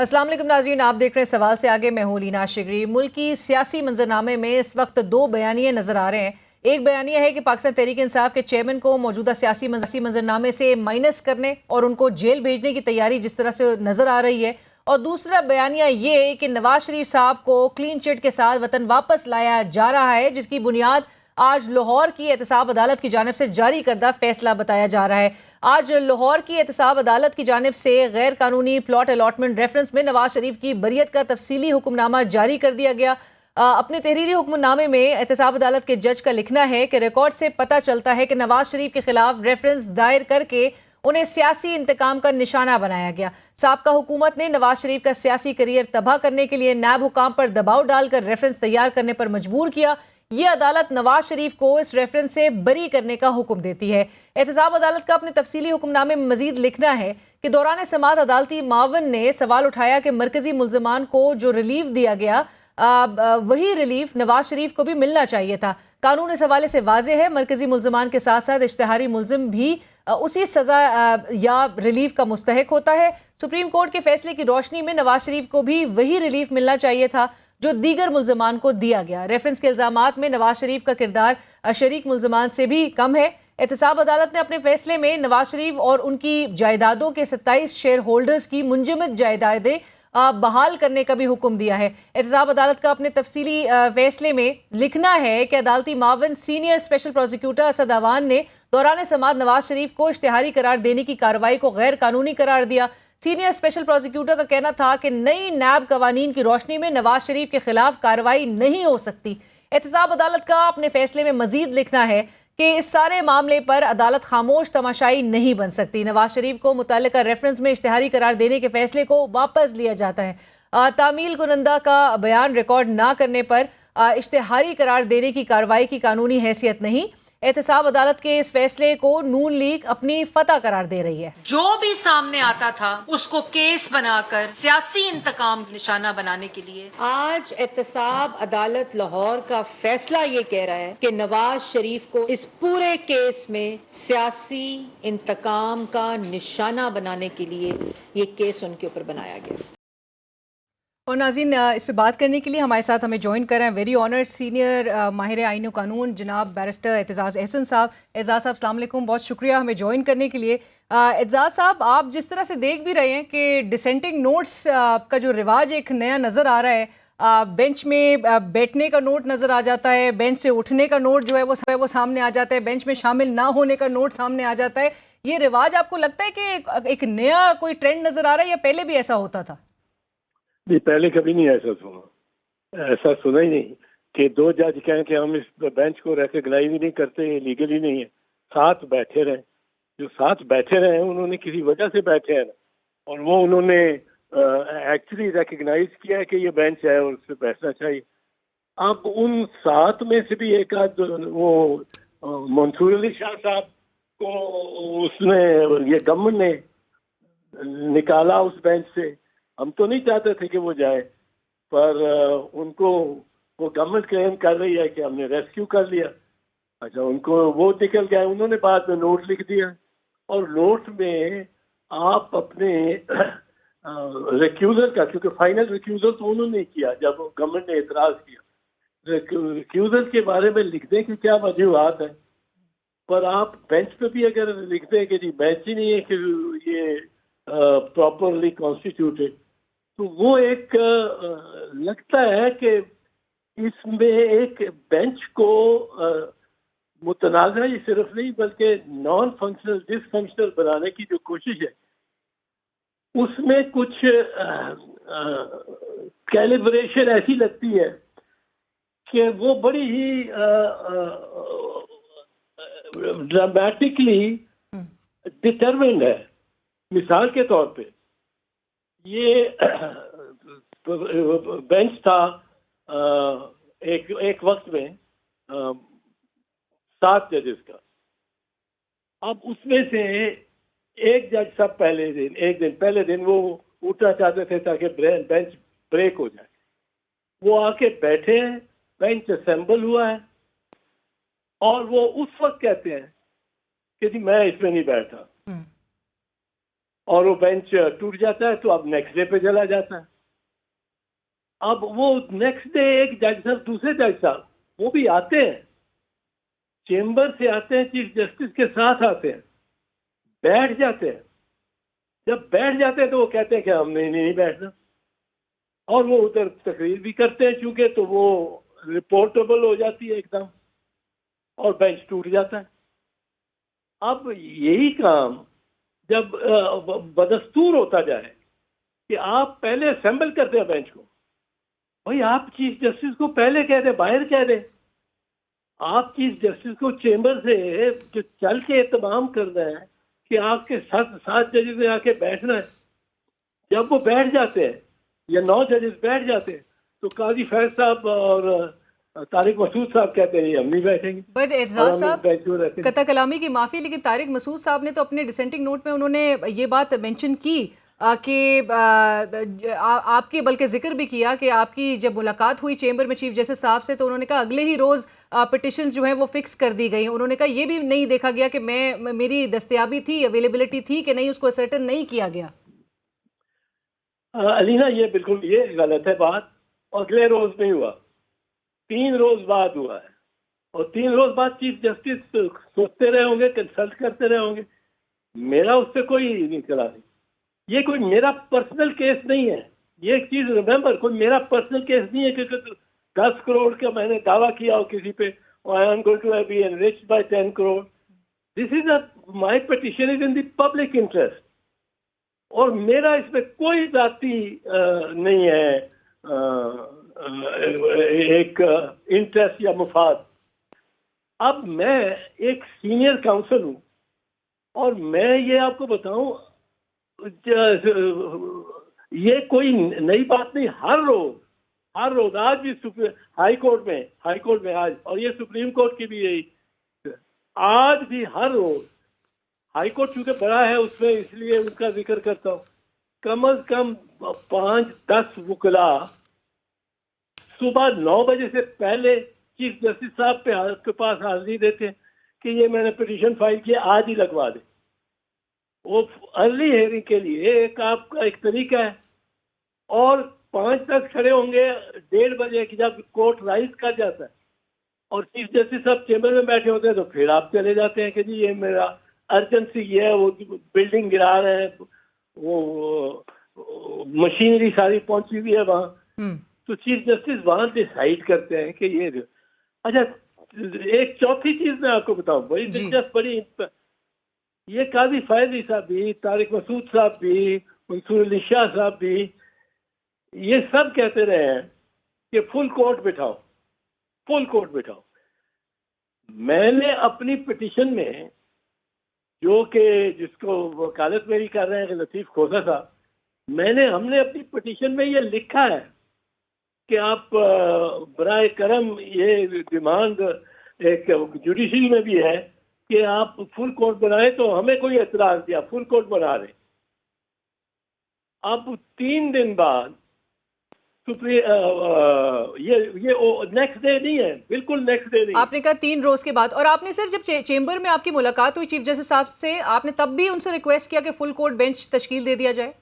السلام علیکم ناظرین، آپ دیکھ رہے ہیں سوال سے آگے، میں ہوں لینا شگری۔ ملکی سیاسی منظرنامے میں اس وقت دو بیانیے نظر آ رہے ہیں۔ ایک بیانیہ ہے کہ پاکستان تحریک انصاف کے چیئرمین کو موجودہ سیاسی منظرنامے سے مائنس کرنے اور ان کو جیل بھیجنے کی تیاری جس طرح سے نظر آ رہی ہے، اور دوسرا بیانیہ یہ کہ نواز شریف صاحب کو کلین چٹ کے ساتھ وطن واپس لایا جا رہا ہے، جس کی بنیاد آج لاہور کی احتساب عدالت کی جانب سے جاری کردہ فیصلہ بتایا جا رہا ہے۔ آج لاہور کی احتساب عدالت کی جانب سے غیر قانونی پلاٹ الاٹمنٹ ریفرنس میں نواز شریف کی بریت کا تفصیلی حکم نامہ جاری کر دیا گیا۔ اپنے تحریری حکم نامے میں احتساب عدالت کے جج کا لکھنا ہے کہ ریکارڈ سے پتہ چلتا ہے کہ نواز شریف کے خلاف ریفرنس دائر کر کے انہیں سیاسی انتقام کا نشانہ بنایا گیا۔ سابقہ حکومت نے نواز شریف کا سیاسی کیریئر تباہ کرنے کے لیے نیب حکام پر دباؤ ڈال کر ریفرنس تیار کرنے پر مجبور کیا۔ یہ عدالت نواز شریف کو اس ریفرنس سے بری کرنے کا حکم دیتی ہے۔ احتساب عدالت کا اپنے تفصیلی حکم نامے میں مزید لکھنا ہے کہ دوران سماعت عدالتی معاون نے سوال اٹھایا کہ مرکزی ملزمان کو جو ریلیف دیا گیا وہی ریلیف نواز شریف کو بھی ملنا چاہیے تھا۔ قانون اس حوالے سے واضح ہے، مرکزی ملزمان کے ساتھ ساتھ اشتہاری ملزم بھی اسی سزا یا ریلیف کا مستحق ہوتا ہے۔ سپریم کورٹ کے فیصلے کی روشنی میں نواز شریف کو بھی وہی ریلیف ملنا چاہیے تھا جو دیگر ملزمان کو دیا گیا۔ ریفرنس کے الزامات میں نواز شریف کا کردار شریک ملزمان سے بھی کم ہے۔ احتساب عدالت نے اپنے فیصلے میں نواز شریف اور ان کی جائیدادوں کے 27 شیئر ہولڈرز کی منجمد جائیدادیں بحال کرنے کا بھی حکم دیا ہے۔ احتساب عدالت کا اپنے تفصیلی فیصلے میں لکھنا ہے کہ عدالتی معاون senior special prosecutor Asad Awan نے دوران سماعت نواز شریف کو اشتہاری قرار دینے کی کارروائی کو غیر قانونی قرار دیا۔ سینئر اسپیشل پروسیکیوٹر کا کہنا تھا کہ نئی نیب قوانین کی روشنی میں نواز شریف کے خلاف کارروائی نہیں ہو سکتی۔ احتساب عدالت کا اپنے فیصلے میں مزید لکھنا ہے کہ اس سارے معاملے پر عدالت خاموش تماشائی نہیں بن سکتی۔ نواز شریف کو متعلقہ ریفرنس میں اشتہاری قرار دینے کے فیصلے کو واپس لیا جاتا ہے۔ تعمیل کنندہ کا بیان ریکارڈ نہ کرنے پر اشتہاری قرار دینے کی کارروائی کی قانونی حیثیت نہیں۔ احتساب عدالت کے اس فیصلے کو نون لیگ اپنی فتح قرار دے رہی ہے۔ جو بھی سامنے آتا تھا اس کو کیس بنا کر سیاسی انتقام نشانہ بنانے کے لیے آج احتساب عدالت لاہور کا فیصلہ یہ کہہ رہا ہے کہ نواز شریف کو اس پورے کیس میں سیاسی انتقام کا نشانہ بنانے کے لیے یہ کیس ان کے اوپر بنایا گیا۔ اور ناظرین، اس پہ بات کرنے کے لیے ہمارے ساتھ ہمیں جوائن کر رہے ہیں ویری آنرڈ سینئر ماہر آئین و قانون جناب بیرسٹر اعتزاز احسن صاحب۔ اعتزاز صاحب السلام علیکم، بہت شکریہ ہمیں جوائن کرنے کے لیے۔ اعتزاز صاحب، آپ جس طرح سے دیکھ بھی رہے ہیں کہ ڈسینٹنگ نوٹس کا جو رواج ایک نیا نظر آ رہا ہے، بینچ میں بیٹھنے کا نوٹ نظر آ جاتا ہے، بینچ سے اٹھنے کا نوٹ جو ہے وہ سامنے آ جاتا ہے، بینچ میں شامل نہ ہونے کا نوٹ سامنے آ جاتا ہے، یہ رواج آپ کو لگتا ہے کہ ایک نیا کوئی ٹرینڈ نظر آ رہا ہے یا پہلے بھی ایسا ہوتا تھا؟ نہیں، پہلے کبھی نہیں ایسا سنا ہی نہیں کہ دو جج کہیں کہ ہم اس بینچ کو ریکگنائز ہی نہیں کرتے، یہ لیگل ہی نہیں ہے، ساتھ بیٹھے رہے۔ جو ساتھ بیٹھے رہے ہیں انہوں نے کسی وجہ سے بیٹھے ہیں اور وہ انہوں نے ایکچولی ریکگنائز کیا ہے کہ یہ بینچ ہے اور اس پہ بیٹھنا چاہیے۔ اب ان سات میں سے بھی ایک آدھ وہ منصور علی شاہ صاحب کو اس نے یہ گورنمنٹ نے نکالا اس بینچ سے۔ ہم تو نہیں چاہتے تھے کہ وہ جائے، پر ان کو وہ گورنمنٹ کلیم کر رہی ہے کہ ہم نے ریسکیو کر لیا۔ اچھا، ان کو وہ نکل گیا، انہوں نے بعد میں نوٹ لکھ دیا اور نوٹ میں آپ اپنے ریکیوزل کا، کیونکہ فائنل ریکیوزل تو انہوں نے کیا جب گورنمنٹ نے اعتراض کیا، ریکیوزل کے بارے میں لکھ دیں کہ کیا وجوہات ہیں، پر آپ بینچ پہ بھی اگر لکھ دیں کہ جی بینچ ہی نہیں ہے کہ یہ پراپرلی کانسٹیٹیوٹیڈ، تو وہ ایک لگتا ہے کہ اس میں ایک بینچ کو متنازع ہی صرف نہیں بلکہ نان فنکشنل ڈس فنکشنل بنانے کی جو کوشش ہے اس میں کچھ کیلیبریشن ایسی لگتی ہے کہ وہ بڑی ہی ڈرامیٹکلی ڈٹرمنڈ ہے۔ مثال کے طور پہ یہ بینچ تھا ایک وقت میں 7 ججز کا، اب اس میں سے ایک جج صاحب پہلے دن وہ اٹھنا چاہتے تھے تاکہ بینچ بریک ہو جائے، وہ آ کے بیٹھے ہیں، بینچ اسمبل ہوا ہے اور وہ اس وقت کہتے ہیں کہ جی میں اس میں نہیں بیٹھا۔ اور وہ بینچ ٹوٹ جاتا ہے تو اب نیکسٹ ڈے پہ چلا جاتا ہے. اب وہ نیکسٹ ڈے ایک جج صاحب دوسرے جج صاحب وہ بھی آتے ہیں, چیمبر سے آتے ہیں, چیف جسٹس کے ساتھ آتے ہیں, بیٹھ جاتے ہیں. جب بیٹھ جاتے ہیں تو وہ کہتے ہیں کہ ہم نے نہیں بیٹھنا, اور وہ ادھر تقریر بھی کرتے ہیں چونکہ, تو وہ رپورٹیبل ہو جاتی ہے ایک دم, اور بینچ ٹوٹ جاتا ہے. اب یہی کام جب بدستور ہوتا جائے کہ آپ پہلے اسمبل کرتے ہیں بینچ کو, بھائی آپ چیف جسٹس کو پہلے کہہ دیں, باہر کہہ دیں, آپ چیف جسٹس کو چیمبر سے جو چل کے اہتمام کرنا ہے کہ آپ کے 7 ججز میں آ کے بیٹھنا ہے. جب وہ بیٹھ جاتے ہیں یا 9 ججز بیٹھ جاتے ہیں تو قاضی فیض صاحب اور طارق مسعود صاحب کہتے ہیں ہم نہیں بیٹھیں گے. بٹ اعزاز صاحب قطع کلامی کی معافی, لیکن طارق مسعود صاحب نے تو اپنے ڈسینٹنگ نوٹ میں انہوں نے یہ بات مینشن کی کہ آپ کی بلکہ ذکر بھی کیا کہ آپ کی جب ملاقات ہوئی چیمبر میں چیف جسٹس صاحب سے تو انہوں نے کہا اگلے ہی روز پٹیشنز جو ہیں وہ فکس کر دی گئی. انہوں نے کہا یہ بھی نہیں دیکھا گیا کہ میری دستیابی تھی, اویلیبلٹی تھی کہ نہیں, اس کو سرٹن نہیں کیا گیا. علینا یہ بالکل یہ غلط ہے بات. اگلے روز نہیں ہوا, 3 روز بعد ہوا ہے, اور 3 روز بعد چیف جسٹس سوچتے رہے ہوں گے, کنسلٹ کرتے رہے ہوں گے. میرا اس سے کوئی نہیں چلا نہیں. یہ کوئی میرا پرسنل کیس نہیں ہے. یہ ایک چیز ریمبر, کوئی میرا پرسنل کیس نہیں ہے کہ 10 کروڑ کا میں نے دعویٰ کیا ہو کسی پہ, I am going to be enriched by 10 crore. This is my petition is in the public interest. اور میرا اس میں کوئی ذاتی نہیں ہے ایک انٹرسٹ یا مفاد. اب میں ایک سینئر کاؤنسل ہوں, اور میں یہ آپ کو بتاؤں یہ کوئی نئی بات نہیں. ہر روز آج بھی ہائی کورٹ میں آج, اور یہ سپریم کورٹ کی بھی یہی, آج بھی ہر روز ہائی کورٹ چونکہ بڑا ہے اس میں اس لیے ان کا ذکر کرتا ہوں, کم از کم 5-10 وکلاء صبح 9 بجے سے پہلے چیف جسٹس صاحب کے پاس حاضری دیتے ہیں کہ یہ میں نے پٹیشن فائل کیا, آج ہی لگوا دیں. وہ ارلی ہیئرنگ کے لیے ایک آپ کا ایک طریقہ ہے, اور 5-10 کھڑے ہوں گے 1:30 بجے کی جب کورٹ رائز کر جاتا ہے اور چیف جسٹس صاحب چیمبر میں بیٹھے ہوتے ہیں تو پھر آپ چلے جاتے ہیں کہ جی یہ میرا ارجنسی یہ ہے, وہ بلڈنگ گرا رہے ہیں, وہ مشینری ساری پہنچی ہوئی ہے وہاں, تو چیف جسٹس وہاں ڈیسائیڈ کرتے ہیں کہ یہ. اچھا ایک چوتھی چیز میں آپ کو بتاؤں, بڑی دلچسپ, بڑی یہ قاضی فیض صاحب بھی, طارق مسعود صاحب بھی, منصور علی شاہ صاحب بھی, یہ سب کہتے رہے ہیں کہ فل کورٹ بٹھاؤ. میں نے اپنی پٹیشن میں جو کہ جس کو وکالت میری کر رہے ہیں لطیف کھوسا صاحب, ہم نے اپنی پٹیشن میں یہ لکھا ہے کہ آپ برائے کرم یہ ڈیمانڈ ایک جوڈیشری میں بھی ہے کہ آپ فل کورٹ بنائیں, تو ہمیں کوئی اعتراض دیا, فل کورٹ بنا رہے. اب 3 دن بعد یہ نیکسٹ ڈے نہیں ہے, بالکل نیکسٹ ڈے نہیں. آپ نے کہا 3 روز کے بعد, اور آپ نے سر جب چیمبر میں آپ کی ملاقات ہوئی چیف جسٹس صاحب سے, آپ نے تب بھی ان سے ریکویسٹ کیا کہ فل کورٹ بینچ تشکیل دے دیا جائے؟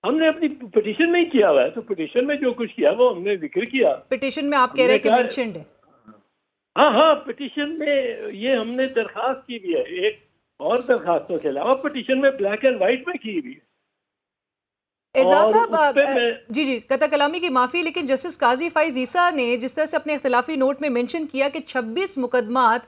ہم نے اپنی پٹیشن میں ہی کیا ہوا ہے, تو پٹیشن میں جو کچھ کیا وہ ہم نے ذکر کیا. پٹیشن میں آپ کہہ رہے ہیں کہ مینشنڈ ہے. ہاں پٹیشن میں یہ ہم نے درخواست کی بھی ہے, ایک اور درخواستوں کے علاوہ پٹیشن میں بلیک اینڈ وائٹ میں کی بھی ہے. اعزاز صاحب جی قطع کلامی کی معافی, لیکن جسٹس قاضی فائز عیسیٰ نے جس طرح سے اپنے اختلافی نوٹ میں منشن کیا کہ 26 مقدمات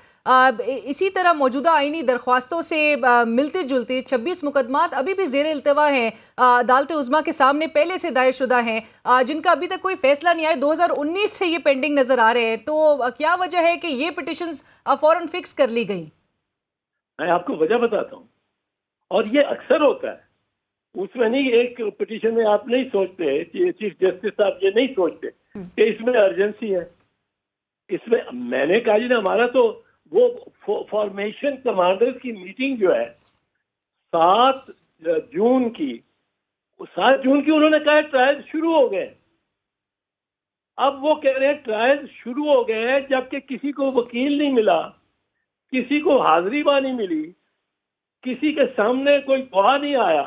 اسی طرح موجودہ آئینی درخواستوں سے ملتے جلتے 26 مقدمات ابھی بھی زیر التوا ہیں, عدالت عظمیٰ کے سامنے پہلے سے دائر شدہ ہیں, جن کا ابھی تک کوئی فیصلہ نہیں آیا. 2019 سے یہ پینڈنگ نظر آ رہے ہیں, تو کیا وجہ ہے کہ یہ پٹیشنز فوراً فکس کر لی گئیں؟ میں آپ کو وجہ بتاتا ہوں, اور یہ اکثر ہوتا ہے. اس میں نہیں, ایک پٹیشن میں آپ نہیں سوچتے, چیف جسٹس صاحب یہ نہیں سوچتے کہ اس میں ارجنسی ہے. اس میں نے کہا جی نا, ہمارا تو وہ فارمیشن کمانڈرز کی میٹنگ جو ہے 7 جون کی انہوں نے کہا ٹرائل شروع ہو گئے. اب وہ کہہ رہے ہیں ٹرائل شروع ہو گئے ہیں, جبکہ کسی کو وکیل نہیں ملا, کسی کو حاضری نہیں ملی, کسی کے سامنے کوئی گواہ نہیں آیا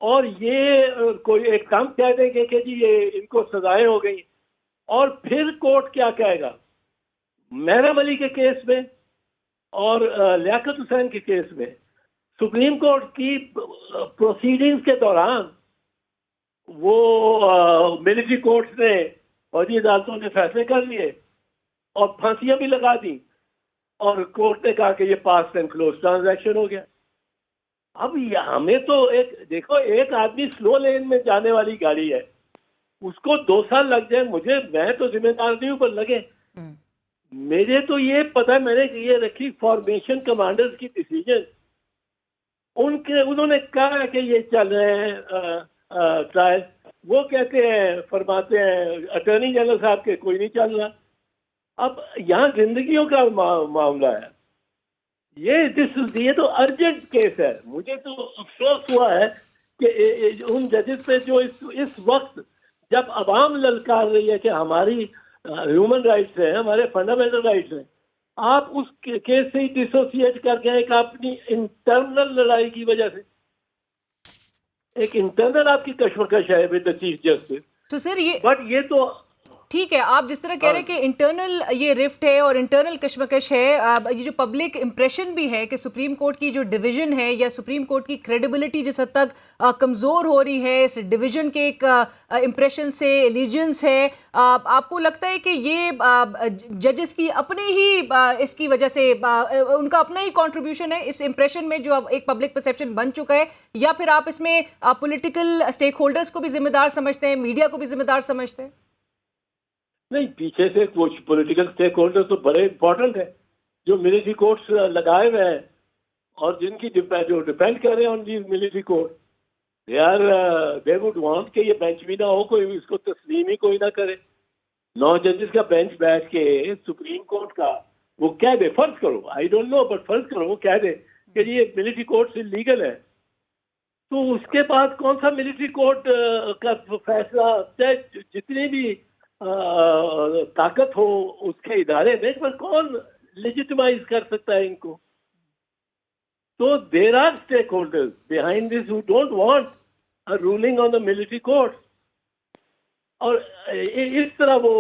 اور یہ کوئی ایک کام کہہ دیں گے کہ جی یہ ان کو سزائیں ہو گئی، اور پھر کورٹ کیا کہے گا؟ محرم علی کے کیس میں اور لیاقت حسین کے کیس میں سپریم کورٹ کی پروسیڈنگز کے دوران وہ ملٹری کورٹس نے فوجی عدالتوں نے فیصلے کر لیے اور پھانسیاں بھی لگا دی، اور کورٹ نے کہا کہ یہ پاس اینڈ کلوز ٹرانزیکشن ہو گیا۔ اب ہمیں تو دیکھو ایک آدمی سلو لین میں جانے والی گاڑی ہے، اس کو 2 سال لگ جائے، میں تو ذمہ دار نہیں ہوں پر لگے۔ مجھے تو یہ پتہ ہے، میں نے یہ رکھی فارمیشن کمانڈرز کی ڈیسیجن، انہوں نے کہا کہ یہ چل رہے ہیں ٹرائل، وہ کہتے ہیں فرماتے ہیں اٹارنی جنرل صاحب کے کوئی نہیں چل رہا۔ اب یہاں زندگیوں کا معاملہ ہے، یہ تو ارجنٹ کیس ہے۔ مجھے تو افسوس ہوا ہے کہ ان ججز پہ جو اس وقت جب عوام للکار رہی ہے کہ ہماری ہیومن رائٹس ہیں، ہمارے فنڈامنٹل رائٹس ہیں، آپ اس کیس سے ہی ڈسوسیٹ کر کے ایک اپنی انٹرنل لڑائی کی وجہ سے ایک انٹرنل آپ کی کشمکش ہے ود دا چیف جسٹس۔ تو سر یہ تو ٹھیک ہے، آپ جس طرح کہہ رہے ہیں کہ انٹرنل یہ رفٹ ہے اور انٹرنل کشمکش ہے، یہ جو پبلک امپریشن بھی ہے کہ سپریم کورٹ کی جو ڈویژن ہے یا سپریم کورٹ کی کریڈیبلٹی جس حد تک کمزور ہو رہی ہے اس ڈویژن کے ایک امپریشن سے، ایلیجنس ہے، آپ کو لگتا ہے کہ یہ ججز کی اپنی ہی اس کی وجہ سے ان کا اپنا ہی کنٹریبیوشن ہے اس امپریشن میں جو اب ایک پبلک پرسیپشن بن چکا ہے، یا پھر آپ اس میں پولیٹیکل اسٹیک ہولڈرز کو بھی ذمہ دار سمجھتے ہیں، میڈیا کو بھی ذمہ دار سمجھتے ہیں؟ نہیں، پیچھے سے کچھ پولیٹیکل اسٹیک ہولڈر تو بڑے امپورٹنٹ ہیں جو ملٹری کورٹس لگائے ہوئے ہیں اور جن کی جو ڈیپینڈ کر رہے ہیں on these military court, they would want کہ یہ بینچ بھی نہ ہو، کوئی اس کو تسلیم ہی کوئی نہ کرے۔ 9 ججز کا بینچ بیٹھ کے سپریم کورٹ کا وہ کہہ دے، فرض کرو، آئی ڈونٹ نو بٹ فرض کرو وہ کہہ دے کہ یہ ملٹری کورٹ لیگل ہے، تو اس کے بعد کون سا ملٹری کورٹ کا فیصلہ چاہے جتنی بھی طاقت ہو اس کے ادارے میں، پر کون لیجیٹمائز کر سکتا ہے ان کو؟ تو there are stakeholders behind this who don't want a ruling on the military courts، اور اس طرح وہ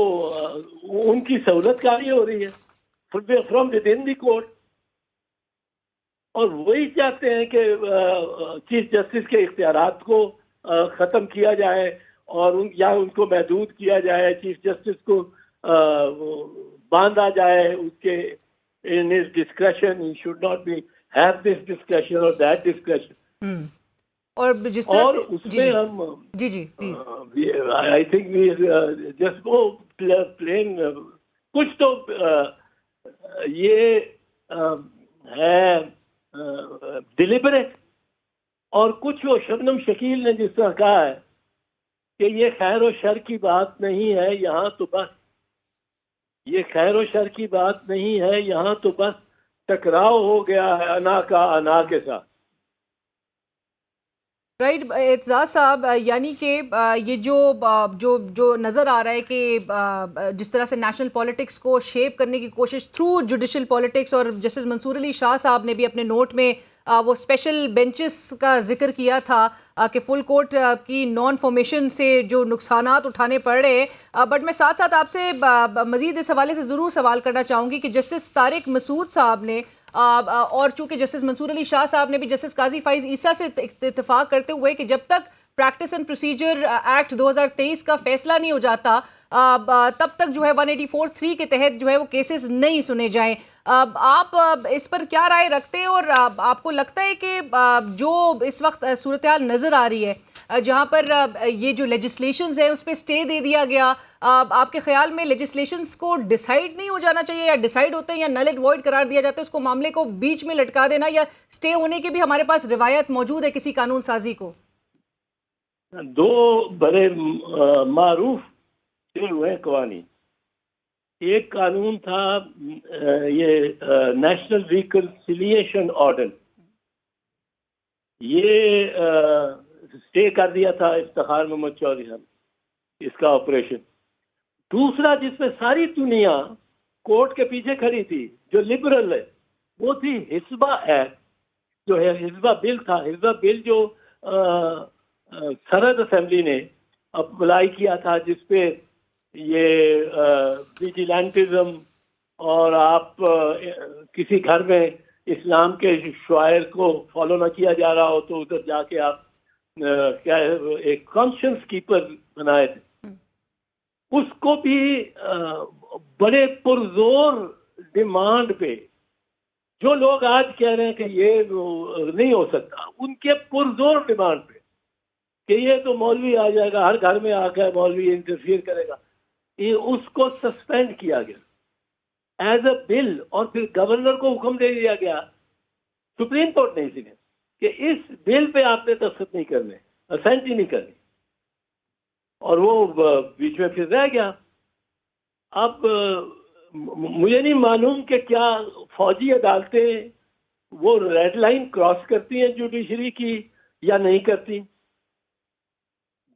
ان کی سہولت کاری ہو رہی ہے from with in the court, اور وہی چاہتے ہیں کہ چیف جسٹس کے اختیارات کو ختم کیا جائے اور یا ان کو محدود کیا جائے، چیف جسٹس کو باندھا جائے اس کے in his discretion, he should not be have this discretion or that discretion۔ اور جس طرح اور سے اس میں ہم جی please I think we just go plain کچھ تو یہ ہے deliberate، اور کچھ وہ شبنم شکیل نے جس طرح کہا ہے کہ یہ خیر و شر کی بات نہیں ہے یہاں تو بس، یہ خیر و شر کی بات نہیں ہے یہاں تو بس ٹکراؤ ہو گیا ہے انا کا انا کے ساتھ۔ رائٹ اعتزاز صاحب، یعنی کہ یہ جو نظر آ رہا ہے کہ جس طرح سے نیشنل پولیٹکس کو شیپ کرنے کی کوشش تھرو جوڈیشل پولیٹکس، اور جسٹس منصور علی شاہ صاحب نے بھی اپنے نوٹ میں وہ اسپیشل بینچز کا ذکر کیا تھا کہ فل کورٹ کی نان فارمیشن سے جو نقصانات اٹھانے پڑ رہے ہیں، بٹ میں ساتھ ساتھ آپ سے مزید اس حوالے سے ضرور سوال کرنا چاہوں گی کہ جسٹس طارق مسعود صاحب نے اور چونکہ جسٹس منصور علی شاہ صاحب نے بھی جسٹس قاضی فائز عیسیٰ سے اتفاق کرتے ہوئے کہ جب تک پریکٹس اینڈ پروسیجر ایکٹ 2023 کا فیصلہ نہیں ہو جاتا تب تک جو ہے 184(3) کے تحت جو ہے وہ کیسز نہیں سنے جائیں، آپ اس پر کیا رائے رکھتے ہیں؟ اور آپ کو لگتا ہے کہ جو اس وقت صورتحال نظر آ رہی ہے جہاں پر یہ جو لیجسلیشنز ہیں اس پہ سٹے دے دیا گیا، آپ کے خیال میں لیجسلیشنز کو ڈیسائیڈ نہیں ہو جانا چاہیے، یا ڈیسائیڈ ہوتے ہیں یا نل اینڈ وائڈ قرار دیا جاتا ہے، اس کو معاملے کو بیچ میں لٹکا دینا، یا سٹے ہونے کی بھی ہمارے پاس روایت موجود ہے کسی قانون سازی کو؟ دو بڑے معروف ہوئے قوانین، ایک قانون تھا یہ نیشنل ریکنسیلیشن آرڈر، یہ سٹے کر دیا تھا افتخار محمد چودھری صاحب اس کا آپریشن۔ دوسرا جس میں ساری دنیا کورٹ کے پیچھے کھڑی تھی جو لبرل ہے، وہ تھی حسبہ ایکٹ جو ہے حزبہ بل تھا، حزبہ بل جو سرحد اسمبلی نے اپلائی کیا تھا، جس پہ یہ ویجیلانٹزم اور آپ کسی گھر میں اسلام کے شعائر کو فالو نہ کیا جا رہا ہو تو ادھر جا کے آپ کیا ایک کانشنس کیپر بنائے تھے، اس کو بھی بڑے پرزور ڈیمانڈ پہ، جو لوگ آج کہہ رہے ہیں کہ یہ نہیں ہو سکتا، ان کے پرزور ڈیمانڈ پہ کہ یہ تو مولوی آ جائے گا، ہر گھر میں آ کر مولوی انٹرفیئر کرے گا، یہ اس کو سسپینڈ کیا گیا ایز اے بل، اور پھر گورنر کو حکم دے دیا گیا، سپریم کورٹ نے اسی نے، کہ اس بل پہ آپ نے دستخط نہیں کرنے، اسینٹ ہی نہیں کرنی، اور وہ بیچ میں پھر رہ گیا۔ اب مجھے نہیں معلوم کہ کیا فوجی عدالتیں وہ ریڈ لائن کراس کرتی ہیں جوڈیشری کی یا نہیں کرتی۔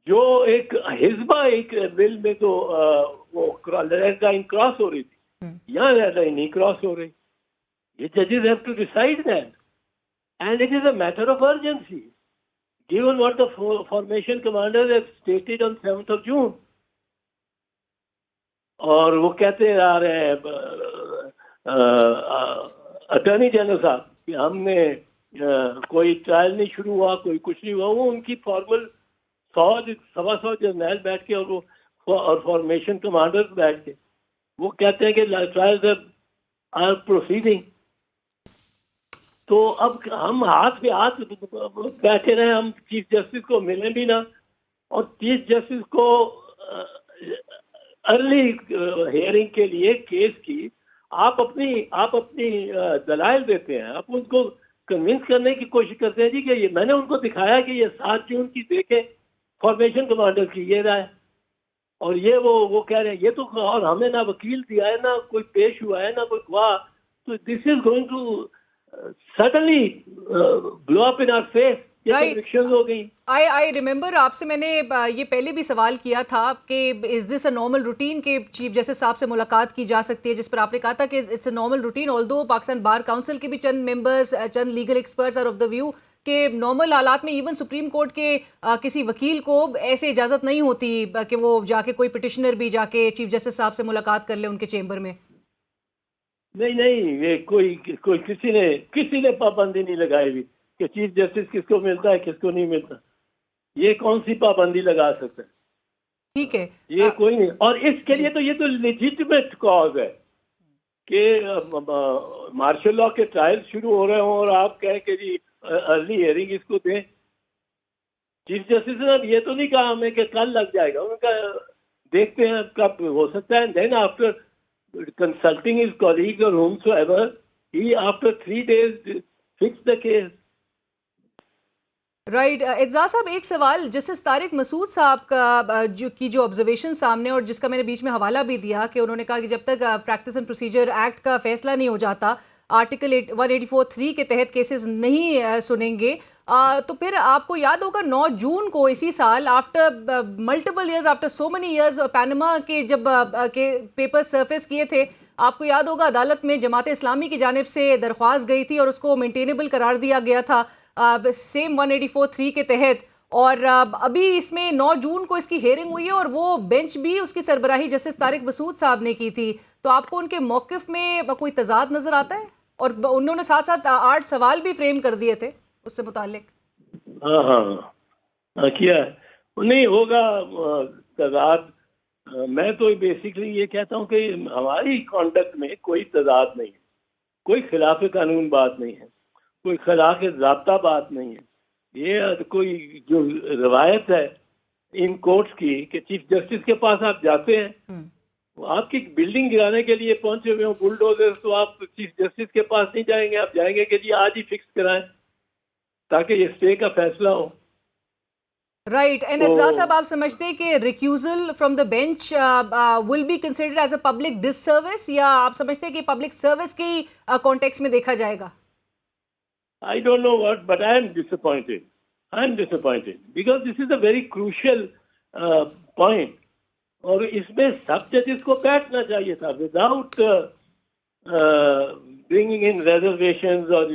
جو ایک حزبہ ایک بل میں تو وہ ریڈ لائن کراس ہو رہی تھی، یہاں ریڈ لائن نہیں کراس ہو رہی۔ یہ ججز have to decide that and it is a matter of urgency given what the formation commander have stated on 7th of June۔ اور وہ کہتے آ رہے ہیں اٹارنی جنرل صاحب کہ ہم نے کوئی ٹرائل نہیں شروع ہوا، کوئی کچھ نہیں ہوا، وہ ان کی فارمل 100 جرنیل بیٹھ کے اور فارمیشن کمانڈر بیٹھ کے وہ کہتے ہیں کہ ٹرائلز آر پروسیڈنگ۔ تو اب ہم ہاتھ پہ ہاتھ بیٹھے رہے، ہم چیف جسٹس کو ملیں بھی نہ، اور چیف جسٹس کو ارلی ہیئرنگ کے لیے کیس کی آپ اپنی دلائل دیتے ہیں، آپ ان کو کنونس کرنے کی کوشش کرتے ہیں جی کہ یہ میں نے ان کو دکھایا کہ یہ 7 جون کی دیکھیں فارمیشن کمانڈر کی یہ رائے، اور یہ وہ کہہ رہے ہیں یہ تو، اور ہمیں نہ وکیل دیا ہے، نہ کوئی پیش ہوا ہے، نہ کوئی گواہ، تو this is going to suddenly blow up in our face. I remember آپ سے میں نے یہ پہلے بھی سوال کیا تھا کہ از دس اے نارمل روٹین کہ چیف جسٹس صاحب سے ملاقات کی جا سکتی ہے، جس پر آپ نے کہا تھا کہ it's a normal routine, although Pakistan bar council کے بھی چند ممبرز، چند legal experts are of the view کہ نارمل حالات میں ایون سپریم کورٹ کے کسی وکیل کو ایسے اجازت نہیں ہوتی کہ وہ جا کے کوئی پٹیشنر بھی جا کے چیف جسٹس صاحب سے ملاقات کر لے ان کے چیمبر میں۔ نہیں، یہ کوئی کسی نے پابندی نہیں لگائی ہوئی کہ چیف جسٹس کس کو ملتا ہے کس کو نہیں ملتا، یہ کون سی پابندی لگا سکتا ہے؟ ٹھیک ہے، یہ کوئی نہیں، اور اس کے لیے تو یہ تو لیجیٹمیٹ کاز ہے کہ مارشل لا کے ٹرائل شروع ہو رہے ہوں اور آپ کہیں کہ جی ارلی ہیئرنگ اس کو دیں۔ چیف جسٹس نے یہ تو نہیں کہا ہمیں کہ کل لگ جائے گا، انہوں نے کہا دیکھتے ہیں کب ہو سکتا ہے، then after consulting his colleagues or whomsoever, he after 3 days fixed the case۔ Right, اعزاز صاحب ایک سوال جسٹس طارق مسعود صاحب کا جو آبزرویشن سامنے، اور جس کا میں نے بیچ میں حوالہ بھی دیا کہ انہوں نے کہا کہ جب تک پریکٹس اینڈ پروسیجر ایکٹ کا فیصلہ نہیں ہو جاتا، آرٹیکل 184(3) کے تحت کیسز نہیں سنیں گے، تو پھر آپ کو یاد ہوگا 9 جون کو اسی سال after multiple years, after so many years, Panama کے جب پیپر سرفیس کیے تھے، آپ کو یاد ہوگا عدالت میں جماعت اسلامی کی جانب سے درخواست گئی تھی اور اس کو مینٹینیبل قرار دیا گیا تھا سیم 184(3) کے تحت، اور ابھی اس میں 9 جون کو اس کی ہیئرنگ ہوئی ہے اور وہ بینچ بھی اس کی سربراہی جسٹس طارق مسعود صاحب نے کی تھی، تو آپ کو ان کے موقف میں کوئی تضاد نظر آتا ہے؟ اور انہوں نے ساتھ 8 سوال بھی فریم کر دیے تھے اس سے متعلق۔ ہاں کیا ہے، نہیں ہوگا تضاد۔ میں تو بیسکلی یہ کہتا ہوں کہ ہماری کانڈکٹ میں کوئی تضاد نہیں ہے، کوئی خلاف قانون بات نہیں ہے، کوئی خلاف ضابطہ بات نہیں ہے۔ یہ کوئی جو روایت ہے ان کورٹس کی کہ چیف جسٹس کے پاس آپ جاتے ہیں، آپ کی بلڈنگ گرانے کے لیے پہنچے ہوئے ہوں بلڈوزر، تو آپ چیف جسٹس کے پاس نہیں جائیں گے، آپ جائیں گے کہ جی آج ہی فکس کرائیں تاکہ یہ اسٹے کا فیصلہ ہو۔ رائٹ، اینڈ اعزاز صاحب آپ سمجھتے ہیں کہ recusal from the bench will be considered as a public disservice, یا آپ سمجھتے ہیں کہ پبلک سروس کے ہی کانٹیکس میں دیکھا جائے گا؟ I don't know what, but I am disappointed. Because this is a very crucial point. اور اس میں سب ججز کو بیٹھنا چاہیے تھا وداؤٹ bringing in reservations اور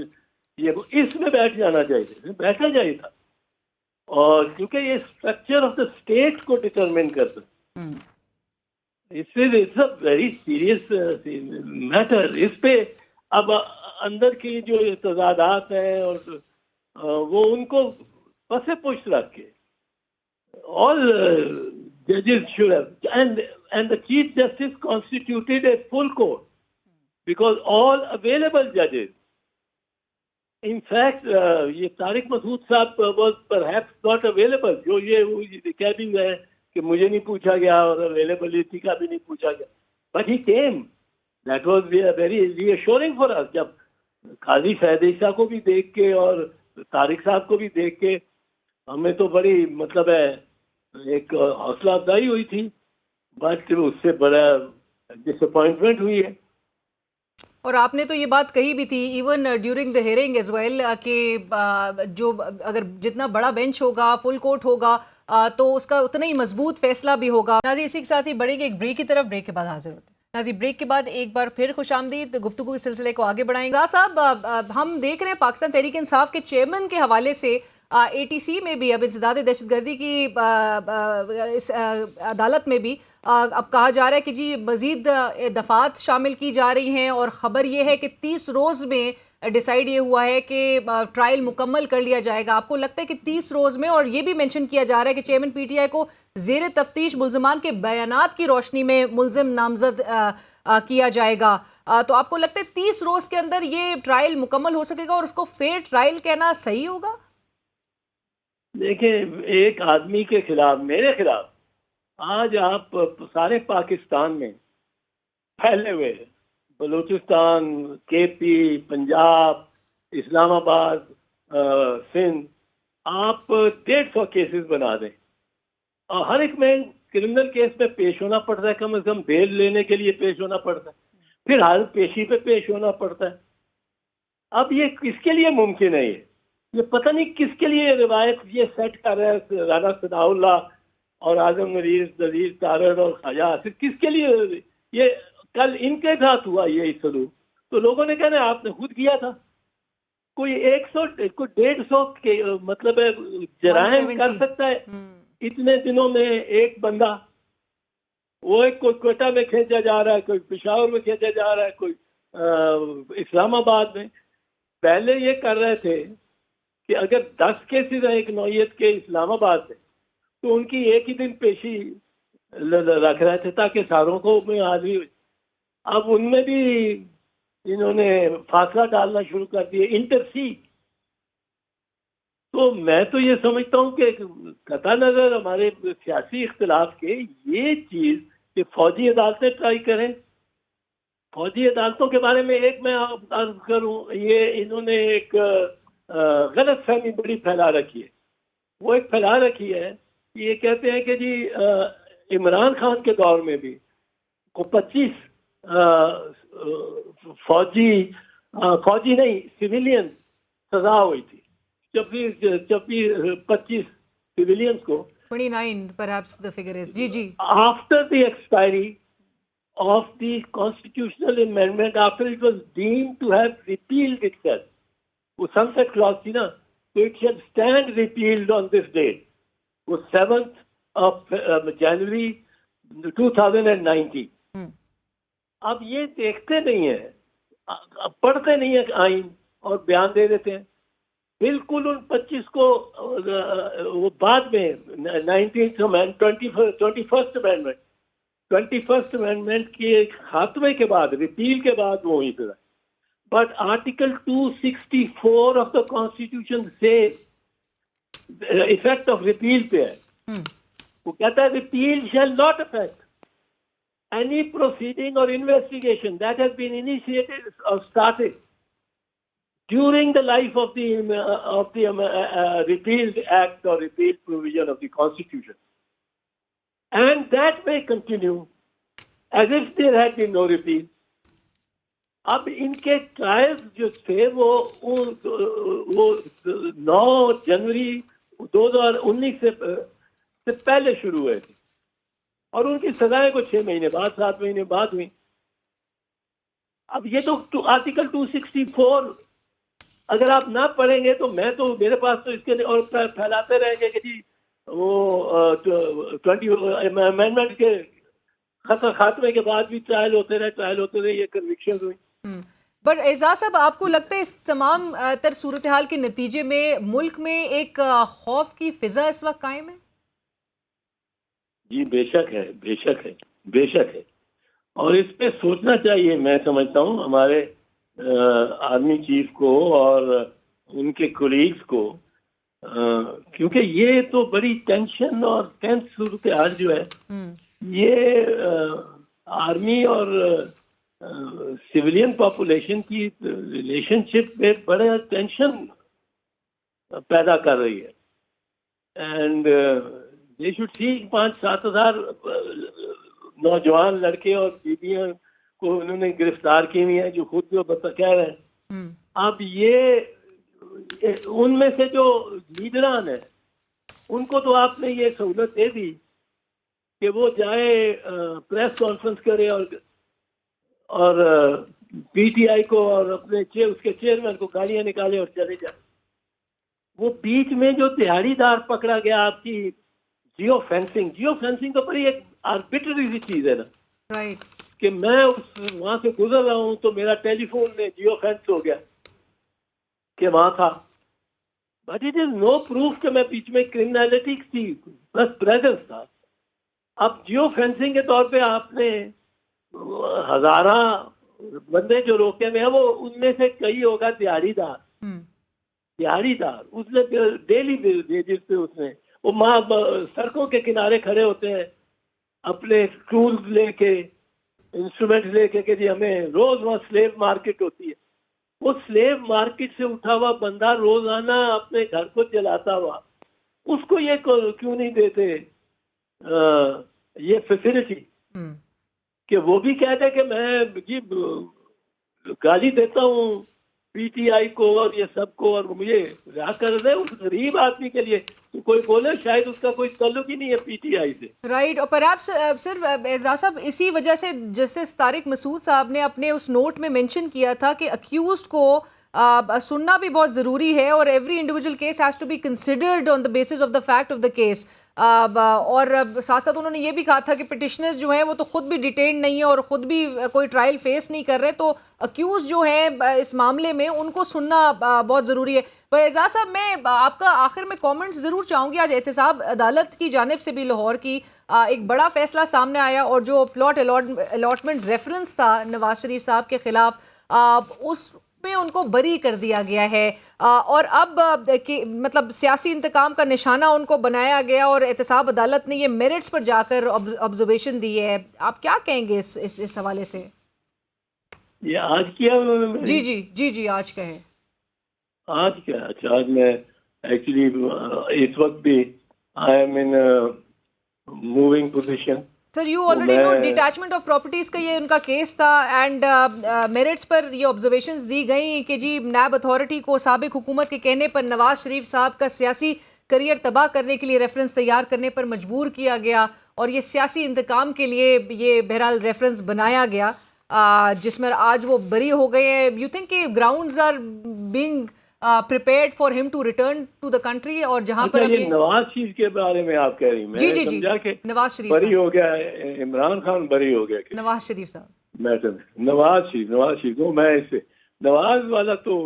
یہ اس میں بیٹھ جانا چاہیے، بیٹھنا چاہیے تھا، اور کیونکہ یہ اسٹرکچر آف دا اسٹیٹ کو ڈٹرمن کرتا ہے، اس سے it's a very serious matter. اس پہ اب اندر کی جو تضادات ہیں اور وہ ان کو پس پشت رکھ کے all judges should have, and the Chief Justice constituted a full court because all available judges, in fact یہ طارق مسعود صاحب was perhaps not available، جو یہ کہہ بھی گئے کہ مجھے نہیں پوچھا گیا اور اویلیبلٹی کا بھی نہیں پوچھا گیا، but he came. That was very reassuring for us. جب قاضی سعید عیسیٰ کو بھی دیکھ کے اور طارق صاحب کو بھی دیکھ کے ہمیں تو بڑی مطلب ہے ایک حوصلہ افزائی ہوئی تھی، بٹ اس سے بڑا ڈس اپوائنٹمنٹ ہوئی ہے. اور آپ نے تو یہ بات کہی بھی تھی even during the hearing as well کہ جو اگر جتنا بڑا بینچ ہوگا، فل کورٹ ہوگا، تو اس کا اتنا ہی مضبوط فیصلہ بھی ہوگا. ناظرین اسی کے ساتھ ہی بڑھیں گے ایک بریک کی طرف، بریک کے بعد حاضر ہوتے ہیں. ناظرین بریک کے بعد ایک بار پھر خوش آمدید، گفتگو کے سلسلے کو آگے بڑھائیں گے. صاحب ہم دیکھ رہے ہیں پاکستان تحریک انصاف کے چیئرمین کے حوالے سے اے ٹی سی میں بھی اب انسداد دہشت گردی کی اس عدالت میں بھی اب کہا جا رہا ہے کہ جی مزید دفعات شامل کی جا رہی ہیں، اور خبر یہ ہے کہ 30 روز میں ڈیسائیڈ یہ ہوا ہے کہ ٹرائل مکمل کر لیا جائے گا. آپ کو لگتا ہے کہ 30 روز میں، اور یہ بھی مینشن کیا جا رہا ہے کہ چیئرمین پی ٹی آئی کو زیر تفتیش ملزمان کے بیانات کی روشنی میں ملزم نامزد کیا جائے گا، تو آپ کو لگتا ہے 30 روز کے اندر یہ ٹرائل مکمل ہو سکے گا اور اس کو فیئر ٹرائل کہنا صحیح ہوگا؟ دیکھیں، ایک آدمی کے خلاف، میرے خلاف آج آپ سارے پاکستان میں پھیلے ہوئے، بلوچستان، کے پی، پنجاب، اسلام آباد، سندھ، آپ 150 کیسز بنا دیں اور ہر ایک میں کرمنل کیس میں پیش ہونا پڑتا ہے، کم از کم بیل لینے کے لیے پیش ہونا پڑتا ہے، پھر ہر پیشی پہ پیش ہونا پڑتا ہے. اب یہ کس کے لیے ممکن ہے؟ یہ پتہ نہیں کس کے لیے روایت یہ سیٹ کر رہا ہے رانا ثناء اللہ اور اعظم نذیر تارڑ اور خواجہ آصف، کس کے لیے؟ یہ کل ان کے ساتھ ہوا یہ سلوک تو لوگوں نے کہنا آپ نے خود کیا تھا. کوئی 150 کے مطلب ہے جرائم کر سکتا ہے اتنے دنوں میں ایک بندہ؟ وہ ایک کوئی کوئٹہ میں کھینچا جا رہا ہے، کوئی پشاور میں کھینچا جا رہا ہے، کوئی اسلام آباد میں. پہلے یہ کر رہے تھے کہ اگر 10 کیسز ہیں ایک نوعیت کے اسلام آباد میں تو ان کی ایک ہی دن پیشی رکھ رہے تھے تاکہ ساروں کو میں حاضری ہوئی. اب ان میں بھی انہوں نے فاصلہ ڈالنا شروع کر دیے، انٹرسیٹ. تو میں تو یہ سمجھتا ہوں کہ قطع نظر ہمارے سیاسی اختلاف کے یہ چیز کہ فوجی عدالتیں ٹرائی کریں. فوجی عدالتوں کے بارے میں ایک میں عرض کروں، یہ انہوں نے ایک غلط فہمی بڑی پھیلا رکھی ہے. وہ ایک پھیلا رکھی ہے، یہ کہتے ہیں کہ جی عمران خان کے دور میں بھی کو 25 فوجی نہیں سویلین سزا ہوئی تھی، جب بھی 25 سویلینز کو 29 perhaps the figure is G after the expiry of the constitutional amendment, after it was deemed to have repealed itself, وہ sunset clause تھی نا، تو it shall stand repealed on this date، وہ 7th of January 2019. اب یہ دیکھتے نہیں ہیں، پڑھتے نہیں ہیں آئین اور بیان دے دیتے ہیں. بالکل ان 25 کو وہ بعد میں 21st amendment کے خاتمے کے بعد، ریپیل کے بعد وہ ہوئی تھی. But Article 264 of the Constitution says effect of repeal پہ ہے. وہ کہتا ہے repeal shall not affect any proceeding or investigation that has been initiated or started during the life of the repealed act or repealed provision of the Constitution, and that may continue as if there had been no repeal. اب ان کے trials جو تھے وہ 9 جنوری 2019 سے پہلے شروع ہوئے تھے، اور ان کی سزائیں کو 6 مہینے بعد 7 مہینے بعد ہوئی. اب یہ تو آرٹیکل 264 اگر آپ نہ پڑھیں گے تو میں تو میرے پاس تو اس کے اور پھیلاتے رہیں گے کہ جی وہ 20 امینڈمنٹ کے خاتمے کے بعد بھی ٹرائل ہوتے رہے یہ کنوکشن ہوئی. پر اعزاز صاحب آپ کو لگتا ہے اس تمام تر صورتحال کے نتیجے میں ملک میں ایک خوف کی فضا اس وقت قائم ہے؟ جی بے شک ہے اور اس پہ سوچنا چاہیے. میں سمجھتا ہوں ہمارے آرمی چیف کو اور ان کے کولیگز کو، کیونکہ یہ تو بڑی ٹینشن اور ٹینس صورتحال جو ہے یہ آرمی اور سویلین پاپولیشن کی ریلیشن شپ میں بڑا ٹینشن پیدا کر رہی ہے. اینڈ دے شوڈ سی 5-7 ہزار نوجوان لڑکے اور بیویاں کو انہوں نے گرفتار کی ہوئی ہیں جو خود جو کہہ رہے ہیں. اب یہ ان میں سے جو لیڈران ہیں ان کو تو آپ نے یہ سہولت دے دی کہ وہ جائے پریس کانفرنس کرے اور پی ٹی آئی کو اور اپنے اس کے چیئرمین کو گالیاں نکالے اور چلے جائے. وہ بیچ میں جو دہاڑی دار پکڑا گیا آپ کی جیو فینسنگ تو بڑی ایک آربیٹری سی چیز ہے نا. رائٹ. کہ میں وہاں سے گزر رہا ہوں تو میرا ٹیلی فون میں جیو فینس ہو گیا کہ وہاں تھا، but it is no proof کہ میں بیچ میں کرمنالٹی تھی، بس پریزنس تھا. اب جیو فینسنگ کے طور پہ آپ نے ہزارہ بندے جو روکے ہوئے ہیں وہ ان میں سے کئی ہوگا دیہڑی دار اس نے ڈیلی بیسس پہ اس نے وہ سڑکوں کے کنارے کھڑے ہوتے ہیں اپنے ٹولز لے کے انسٹرومنٹ لے کے کہ جی ہمیں روز وہاں سلیو مارکیٹ ہوتی ہے. وہ سلیو مارکیٹ سے اٹھا ہوا بندہ روزانہ اپنے گھر کو چلاتا ہوا، اس کو یہ کیوں نہیں دیتے یہ فیسلٹی کہ وہ بھی کہتے کہ میں جی گالی دیتا ہوں پی ٹی آئی کو اور یہ سب کو اور مجھے رہا کر رہے اس غریب آدمی کے لیے تو کوئی بولے شاید اس کا کوئی تعلق ہی نہیں ہے پی ٹی آئی سے. رائٹ. اور پرہیپس صرف اعزاز صاحب اسی وجہ سے جسٹس طارق مسعود صاحب نے اپنے اس نوٹ میں مینشن کیا تھا کہ اکیوزڈ کو سننا بھی بہت ضروری ہے اور every individual case has to be considered on the basis of the fact of the case. اور ساتھ ساتھ انہوں نے یہ بھی کہا تھا کہ پٹیشنرز جو ہیں وہ تو خود بھی ڈیٹینڈ نہیں ہیں اور خود بھی کوئی ٹرائل فیس نہیں کر رہے، تو اکیوز جو ہیں اس معاملے میں ان کو سننا بہت ضروری ہے. پر اعزاز صاحب میں آپ کا آخر میں کامنٹ ضرور چاہوں گی. آج احتساب عدالت کی جانب سے بھی لاہور کی ایک بڑا فیصلہ سامنے آیا اور جو پلاٹ الاٹمنٹ ریفرنس تھا نواز شریف صاحب کے خلاف اس میں ان کو بری کر دیا گیا ہے اور اب مطلب سیاسی انتقام کا نشانہ ان کو بنایا گیا اور احتساب عدالت نے یہ میرٹس پر جا کر آبزرویشن دی ہے. آپ کیا کہیں گے اس حوالے سے؟ یہ آج کیا انہوں نے؟ جی آج کا ہے. آج کیا؟ اچھا آج میں ایکچولی اس وقت بھی I am in moving position. Sir you already know detachment of properties کا یہ ان کا کیس تھا اینڈ میرٹس پر یہ آبزرویشنز دی گئیں کہ جی نیب اتھارٹی کو سابق حکومت کے کہنے پر نواز شریف صاحب کا سیاسی کریئر تباہ کرنے کے لیے ریفرنس تیار کرنے پر مجبور کیا گیا اور یہ سیاسی انتقام کے لیے یہ بہرحال ریفرنس بنایا گیا جس میں آج وہ بری ہو گئے ہیں. یو تھنک کہ grounds are being prepared for him to return to the country اور جہاں پر ابھی نواز شریف کے بارے میں آپ کہہ رہی ہیں؟ میں سمجھا کہ نواز شریف بری ہو گیا، عمران خان بری ہو گیا. نواز شریف صاحب میں نواز شریف میں اس سے نواز والا تو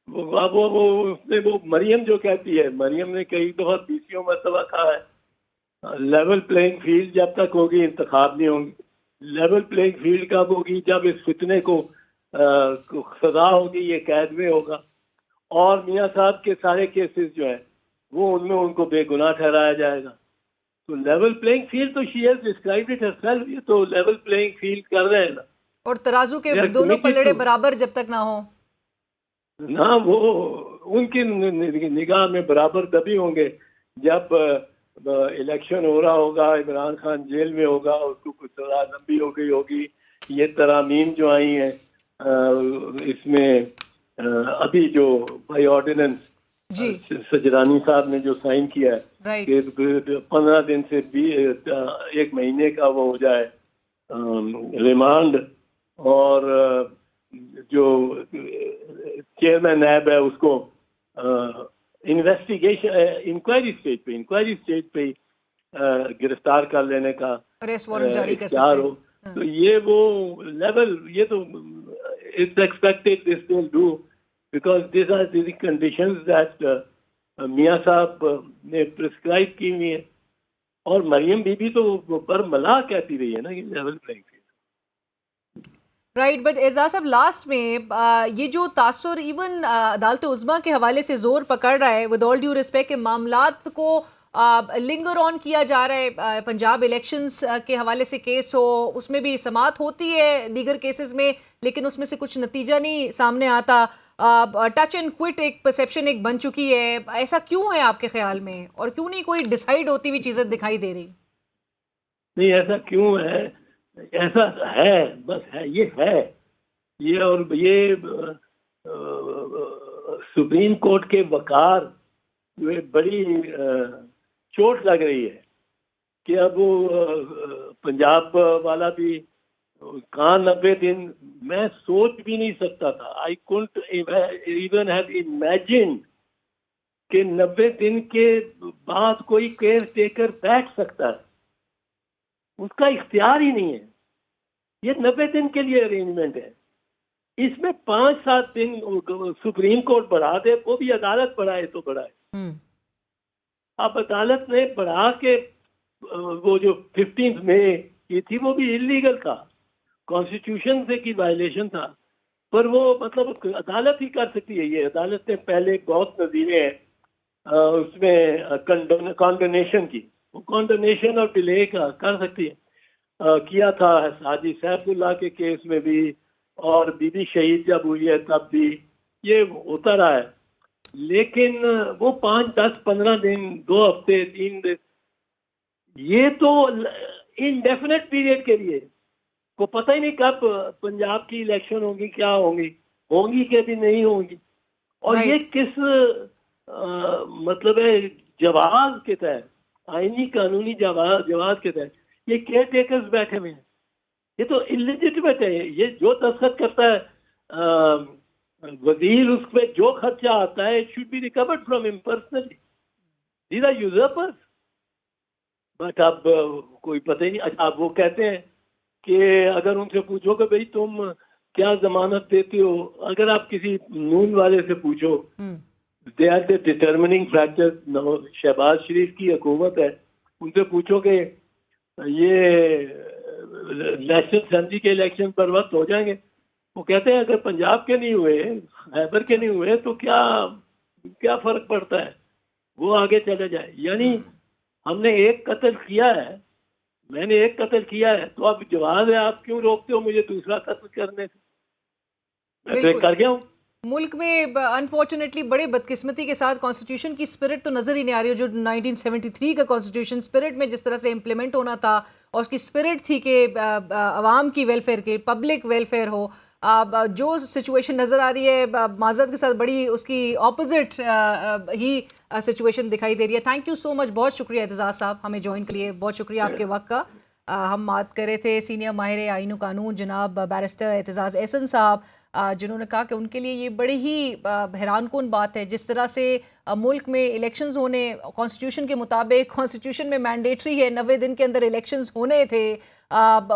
وہ مریم جو کہتی ہے، مریم نے کئی دفعہ 20 مرتبہ کہا ہے لیول پلینگ فیلڈ جب تک ہوگی انتخاب نہیں ہوں گے. لیول پلینگ فیلڈ کب ہوگی؟ جب اس فتنے کو سزا ہوگی، یہ قید میں ہوگا اور میاں صاحب کے سارے کیسز جو ہیں وہ ان میں ان کو بے گناہ ٹھہرایا جائے گا. تو لیول پلینگ فیلڈ تو شی ہیز ڈسکرائبڈ اٹ ہرسیلف، یہ تو لیول پلینگ فیلڈ کر رہے ہیں نا. اور ترازو کے دونوں پلڑے برابر جب تک نہ ہوں نہ، وہ ان کی نگاہ میں برابر تبھی ہوں گے جب الیکشن ہو رہا ہوگا، عمران خان جیل میں ہوگا، اس کو کچھ سزا لمبی ہو گئی ہوگی. یہ ترامیم جو آئی ہیں اس میں ابھی جو بائی آرڈیننس سجرانی صاحب نے جو سائن کیا ہے کہ 15 دن سے 1 مہینے کا وہ ہو جائے ریمانڈ، اور جو چیئرمین نیب ہے اس کو انکوائری اسٹیج پہ گرفتار کر لینے کا اریسٹ وارنٹ جاری کر اختیار سکتے ہو. تو یہ وہ لیول, یہ تو it's expected this will do because these are the conditions that میاں صاحب نے پرسکرائب کی ہوئی ہیں. اور مریم بی بی تو برملا کہتی رہی ہے نا کہ level playing field. Right, but اعزاز صاحب لاسٹ میں یہ جو تاثر ایون عدالت عظمیٰ کے حوالے سے زور پکڑ رہا ہے, ود آل ڈیو ریسپیکٹ, کہ معاملات کو لنگر آن کیا جا رہا ہے. پنجاب الیکشنز کے حوالے سے کیس ہو, اس میں بھی سماعت ہوتی ہے دیگر کیسز میں, لیکن اس میں سے کچھ نتیجہ نہیں سامنے آتا. ٹچ اینڈ کوئٹ ایک پرسیپشن ایک بن چکی ہے. ایسا کیوں ہے آپ کے خیال میں, اور کیوں نہیں کوئی ڈیسائیڈ ہوتی ہوئی چیزیں دکھائی دے رہی؟ نہیں, ایسا کیوں ہے؟ ایسا ہے, بس ہے, یہ ہے یہ. اور یہ سپریم کورٹ کے وقار جو بڑی چوٹ لگ رہی ہے کہ اب وہ پنجاب والا بھی کہاں 90 دن, میں سوچ بھی نہیں سکتا تھا. آئی کونٹ ایون ہیو امیجنڈ کہ 90 دن کے بعد کوئی کیئر ٹیکر بیٹھ سکتا ہے. اس کا اختیار ہی نہیں ہے. یہ 90 دن کے لیے ارینجمنٹ ہے. اس میں 5-7 دن سپریم کورٹ بڑھا دے, وہ بھی عدالت بڑھائے تو بڑھائے. اب عدالت نے بڑھا کے وہ جو 15 مئی کی تھی وہ بھی انلیگل تھا, کانسٹیٹیوشن سے کی وائلیشن تھا, پر وہ مطلب عدالت ہی کر سکتی ہے. یہ عدالت نے پہلے بہت نظیریں ہیں اس میں کانڈونیشن کی, وہ کانڈونیشن اور ڈیلے کا کر سکتی ہے. کیا تھا حاجی سیف اللہ کے کیس میں بھی, اور بی بی شہید جب ہوئی ہے تب بھی یہ ہوتا رہا ہے. لیکن وہ 5, 10, 15 دن, 2 ہفتے, 3 دن, یہ تو انڈیفینٹ پیریڈ کے لیے, کو پتہ ہی نہیں کب پنجاب کی الیکشن ہوگی, کیا ہوں گی کہ بھی نہیں ہوں گی. اور یہ کس مطلب ہے جواز کے تحت, آئینی قانونی جواز کے تحت یہ کیئر ٹیکرز بیٹھے ہوئے ہیں. یہ تو انلیجٹمیٹ ہے. یہ جو دستخط کرتا ہے وزیر, اس پہ جو خرچہ آتا ہے it should be recovered from ہم personally. These are usurpers. But اب کوئی پتہ ہی نہیں. اچھا, اب وہ کہتے ہیں کہ اگر ان سے پوچھو کہ بھئی تم کیا ضمانت دیتے ہو, اگر آپ کسی نون والے سے پوچھو, they are the determining factor. Shehbaz Sharif کی حکومت ہے, ان سے پوچھو کہ یہ نیشنل اسمبلی کے الیکشن پر وقت ہو جائیں گے, وہ کہتے ہیں اگر پنجاب کے نہیں ہوئے, خیبر کے نہیں ہوئے, تو کیا فرق پڑتا ہے, وہ آگے چلے جائے. یعنی ہم نے ایک قتل کیا ہے, میں نے ایک قتل کیا ہے, تو اب جواز ہے آپ کیوں روکتے ہو مجھے دوسرا قتل کرنے سے؟ میں تو کر گیا ہوں. ملک میں انفارچونیٹلی بڑے بدقسمتی کے ساتھ کانسٹیٹیوشن کی اسپرٹ تو نظر ہی نہیں آ رہی ہے. جو 1973 کا کانسٹیٹیوشن اسپرٹ میں جس طرح سے امپلیمنٹ ہونا تھا, اور اس کی اسپرٹ تھی کہ عوام کی ویلفیئر کی, پبلک ویلفیئر ہو, جو سچویشن نظر آ رہی ہے معذرت کے ساتھ بڑی اس کی اپوزٹ ہی سچویشن دکھائی دے رہی ہے. تھینک یو سو مچ, بہت شکریہ اعتزاز صاحب ہمیں جوائن کے لیے, بہت شکریہ آپ کے وقت کا. ہم بات کر رہے تھے سینئر ماہر آئین و قانون جناب بیرسٹر اعتزاز احسن صاحب, جنہوں نے کہا کہ ان کے لیے یہ بڑی ہی حیران کن بات ہے جس طرح سے ملک میں الیکشنز ہونے کانسٹیٹیوشن کے مطابق, کانسٹیٹیوشن میں مینڈیٹری ہے 90 دن کے اندر الیکشنز ہونے تھے,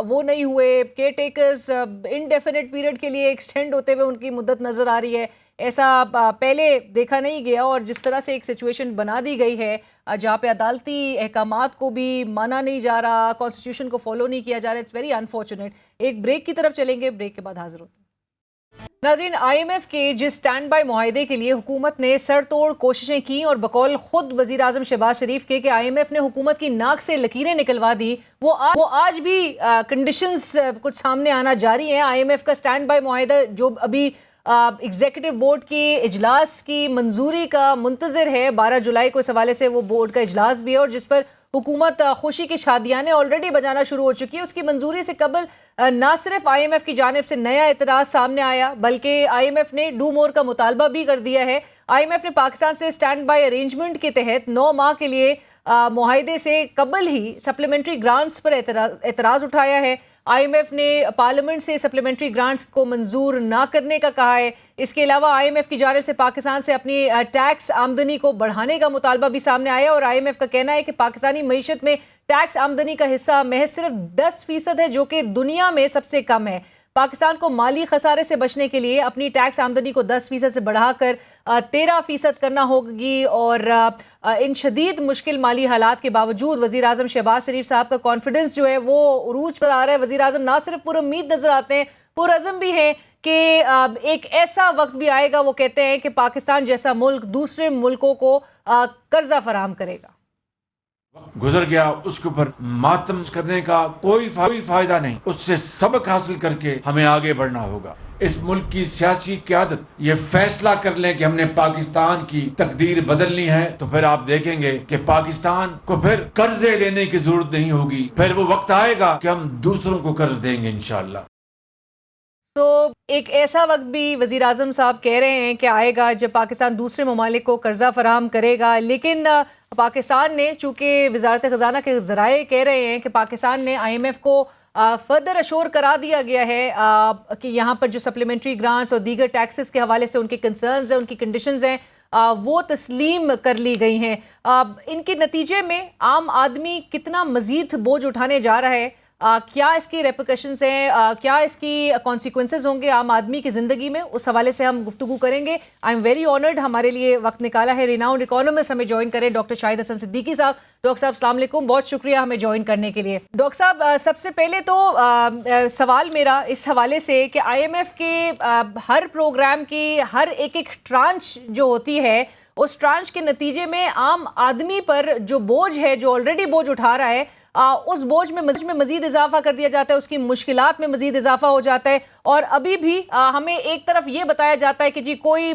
وہ نہیں ہوئے. کیئر ٹیکرز انڈیفینٹ پیریڈ کے لیے ایکسٹینڈ ہوتے ہوئے ان کی مدت نظر آ رہی ہے. ایسا پہلے دیکھا نہیں گیا, اور جس طرح سے ایک سچویشن بنا دی گئی ہے جہاں پہ عدالتی احکامات کو بھی مانا نہیں جا رہا, کانسٹیٹیوشن کو فالو نہیں کیا جا رہا, اٹس ویری انفارچونیٹ. ایک بریک کی طرف چلیں گے, بریک کے بعد حاضر ہوتے ہیں. ناظرین, آئی ایم ایف کے جس سٹینڈ بائی معاہدے کے لیے حکومت نے سر توڑ کوششیں کی, اور بقول خود وزیر اعظم شہباز شریف کے کہ آئی ایم ایف نے حکومت کی ناک سے لکیریں نکلوا دی, وہ آج بھی کنڈیشنز کچھ سامنے آنا جاری ہیں. آئی ایم ایف کا سٹینڈ بائی معاہدہ جو ابھی ایگزیکٹو بورڈ کی اجلاس کی منظوری کا منتظر ہے, 12 جولائی کو اس حوالے سے وہ بورڈ کا اجلاس بھی ہے, اور جس پر حکومت خوشی کی شادیانے آلریڈی بجانا شروع ہو چکی ہے. اس کی منظوری سے قبل نہ صرف آئی ایم ایف کی جانب سے نیا اعتراض سامنے آیا, بلکہ آئی ایم ایف نے ڈو مور کا مطالبہ بھی کر دیا ہے. آئی ایم ایف نے پاکستان سے سٹینڈ بائی ارینجمنٹ کے تحت 9 ماہ کے لیے معاہدے سے قبل ہی سپلیمنٹری گرانٹس پر اعتراض اٹھایا ہے. IMF نے پارلیمنٹ سے سپلیمنٹری گرانٹس کو منظور نہ کرنے کا کہا ہے. اس کے علاوہ IMF کی جانب سے پاکستان سے اپنی ٹیکس آمدنی کو بڑھانے کا مطالبہ بھی سامنے آیا اور IMF کا کہنا ہے کہ پاکستانی معیشت میں ٹیکس آمدنی کا حصہ محض صرف 10% ہے جو کہ دنیا میں سب سے کم ہے. پاکستان کو مالی خسارے سے بچنے کے لیے اپنی ٹیکس آمدنی کو 10% سے بڑھا کر 13% کرنا ہوگی اور ان شدید مشکل مالی حالات کے باوجود وزیر اعظم شہباز شریف صاحب کا کانفیڈنس جو ہے وہ عروج پر آ رہا ہے. وزیر اعظم نہ صرف پر امید نظر آتے ہیں, پرعزم بھی ہیں کہ ایک ایسا وقت بھی آئے گا, وہ کہتے ہیں کہ پاکستان جیسا ملک دوسرے ملکوں کو قرضہ فراہم کرے گا. گزر گیا, اس کے اوپر ماتم کرنے کا کوئی فائدہ نہیں. اس سے سبق حاصل کر کے ہمیں آگے بڑھنا ہوگا. اس ملک کی سیاسی قیادت یہ فیصلہ کر لیں کہ ہم نے پاکستان کی تقدیر بدلنی ہے, تو پھر آپ دیکھیں گے کہ پاکستان کو پھر قرضے لینے کی ضرورت نہیں ہوگی. پھر وہ وقت آئے گا کہ ہم دوسروں کو قرض دیں گے انشاءاللہ. تو ایک ایسا وقت بھی وزیر اعظم صاحب کہہ رہے ہیں کہ آئے گا جب پاکستان دوسرے ممالک کو قرضہ فراہم کرے گا, لیکن پاکستان نے, چونکہ وزارت خزانہ کے ذرائع کہہ رہے ہیں کہ پاکستان نے IMF کو فردر اشور کرا دیا گیا ہے کہ یہاں پر جو سپلیمنٹری گرانٹس اور دیگر ٹیکسز کے حوالے سے ان کی کنسرنز ہیں, ان کی کنڈیشنز ہیں, وہ تسلیم کر لی گئی ہیں. ان کے نتیجے میں عام آدمی کتنا مزید بوجھ اٹھانے جا رہا ہے, کیا اس کی ریپریکشنز ہیں, کیا اس کی کانسیکوینسز ہوں گے عام آدمی کی زندگی میں, اس حوالے سے ہم گفتگو کریں گے. آئی ایم ویری آنرڈ, ہمارے لیے وقت نکالا ہے ریناؤنڈ اکانومسٹ ہمیں جوائن کریں ڈاکٹر شاہد حسن صدیقی صاحب. ڈاکٹر صاحب السلام علیکم, بہت شکریہ ہمیں جوائن کرنے کے لیے. ڈاکٹر صاحب سب سے پہلے تو سوال میرا اس حوالے سے کہ IMF کے ہر پروگرام کی ہر ایک ٹرانچ جو ہوتی ہے, اس ٹرانچ کے نتیجے میں عام آدمی پر جو بوجھ ہے, جو آلریڈی بوجھ اٹھا رہا ہے, اس بوجھ میں مزید اضافہ کر دیا جاتا ہے, اس کی مشکلات میں مزید اضافہ ہو جاتا ہے. اور ابھی بھی ہمیں ایک طرف یہ بتایا جاتا ہے کہ جی کوئی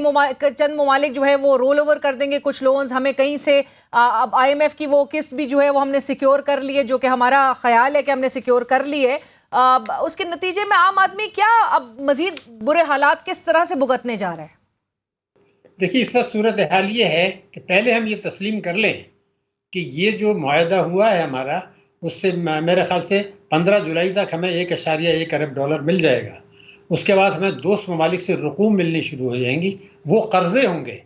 چند ممالک جو ہے وہ رول اوور کر دیں گے کچھ لونز, ہمیں کہیں سے اب IMF کی وہ قسط بھی جو ہے وہ ہم نے سیکیور کر لی ہے, جو کہ ہمارا خیال ہے کہ ہم نے سیکیور کر لی ہے. اس کے نتیجے میں عام آدمی کیا اب مزید برے حالات کس طرح سے بھگتنے جا رہا ہے؟ دیکھیے, اس وقت صورتحال یہ ہے کہ پہلے ہم یہ تسلیم کر لیں کہ یہ جو معاہدہ ہوا ہے ہمارا, اس سے میرے خیال سے 15 جولائی تک ہمیں 1.1 ارب ڈالر مل جائے گا. اس کے بعد ہمیں دوست ممالک سے رقوم ملنی شروع ہو جائیں گی, وہ قرضے ہوں گے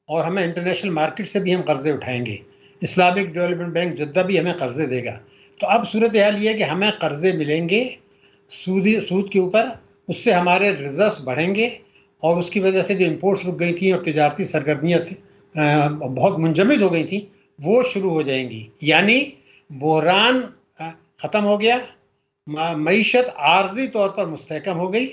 اور ہمیں انٹرنیشنل مارکیٹ سے بھی ہم قرضے اٹھائیں گے. اسلامک ڈیولپمنٹ بینک جدہ بھی ہمیں قرضے دے گا. تو اب صورتحال یہ ہے کہ ہمیں قرضے ملیں گے سود کے اوپر, اس سے ہمارے ریزروز بڑھیں گے اور اس کی وجہ سے جو امپورٹس رک گئی تھیں اور تجارتی سرگرمیاں بہت منجمد ہو گئی تھیں وہ شروع ہو جائیں گی. یعنی بحران ختم ہو گیا, معیشت عارضی طور پر مستحکم ہو گئی.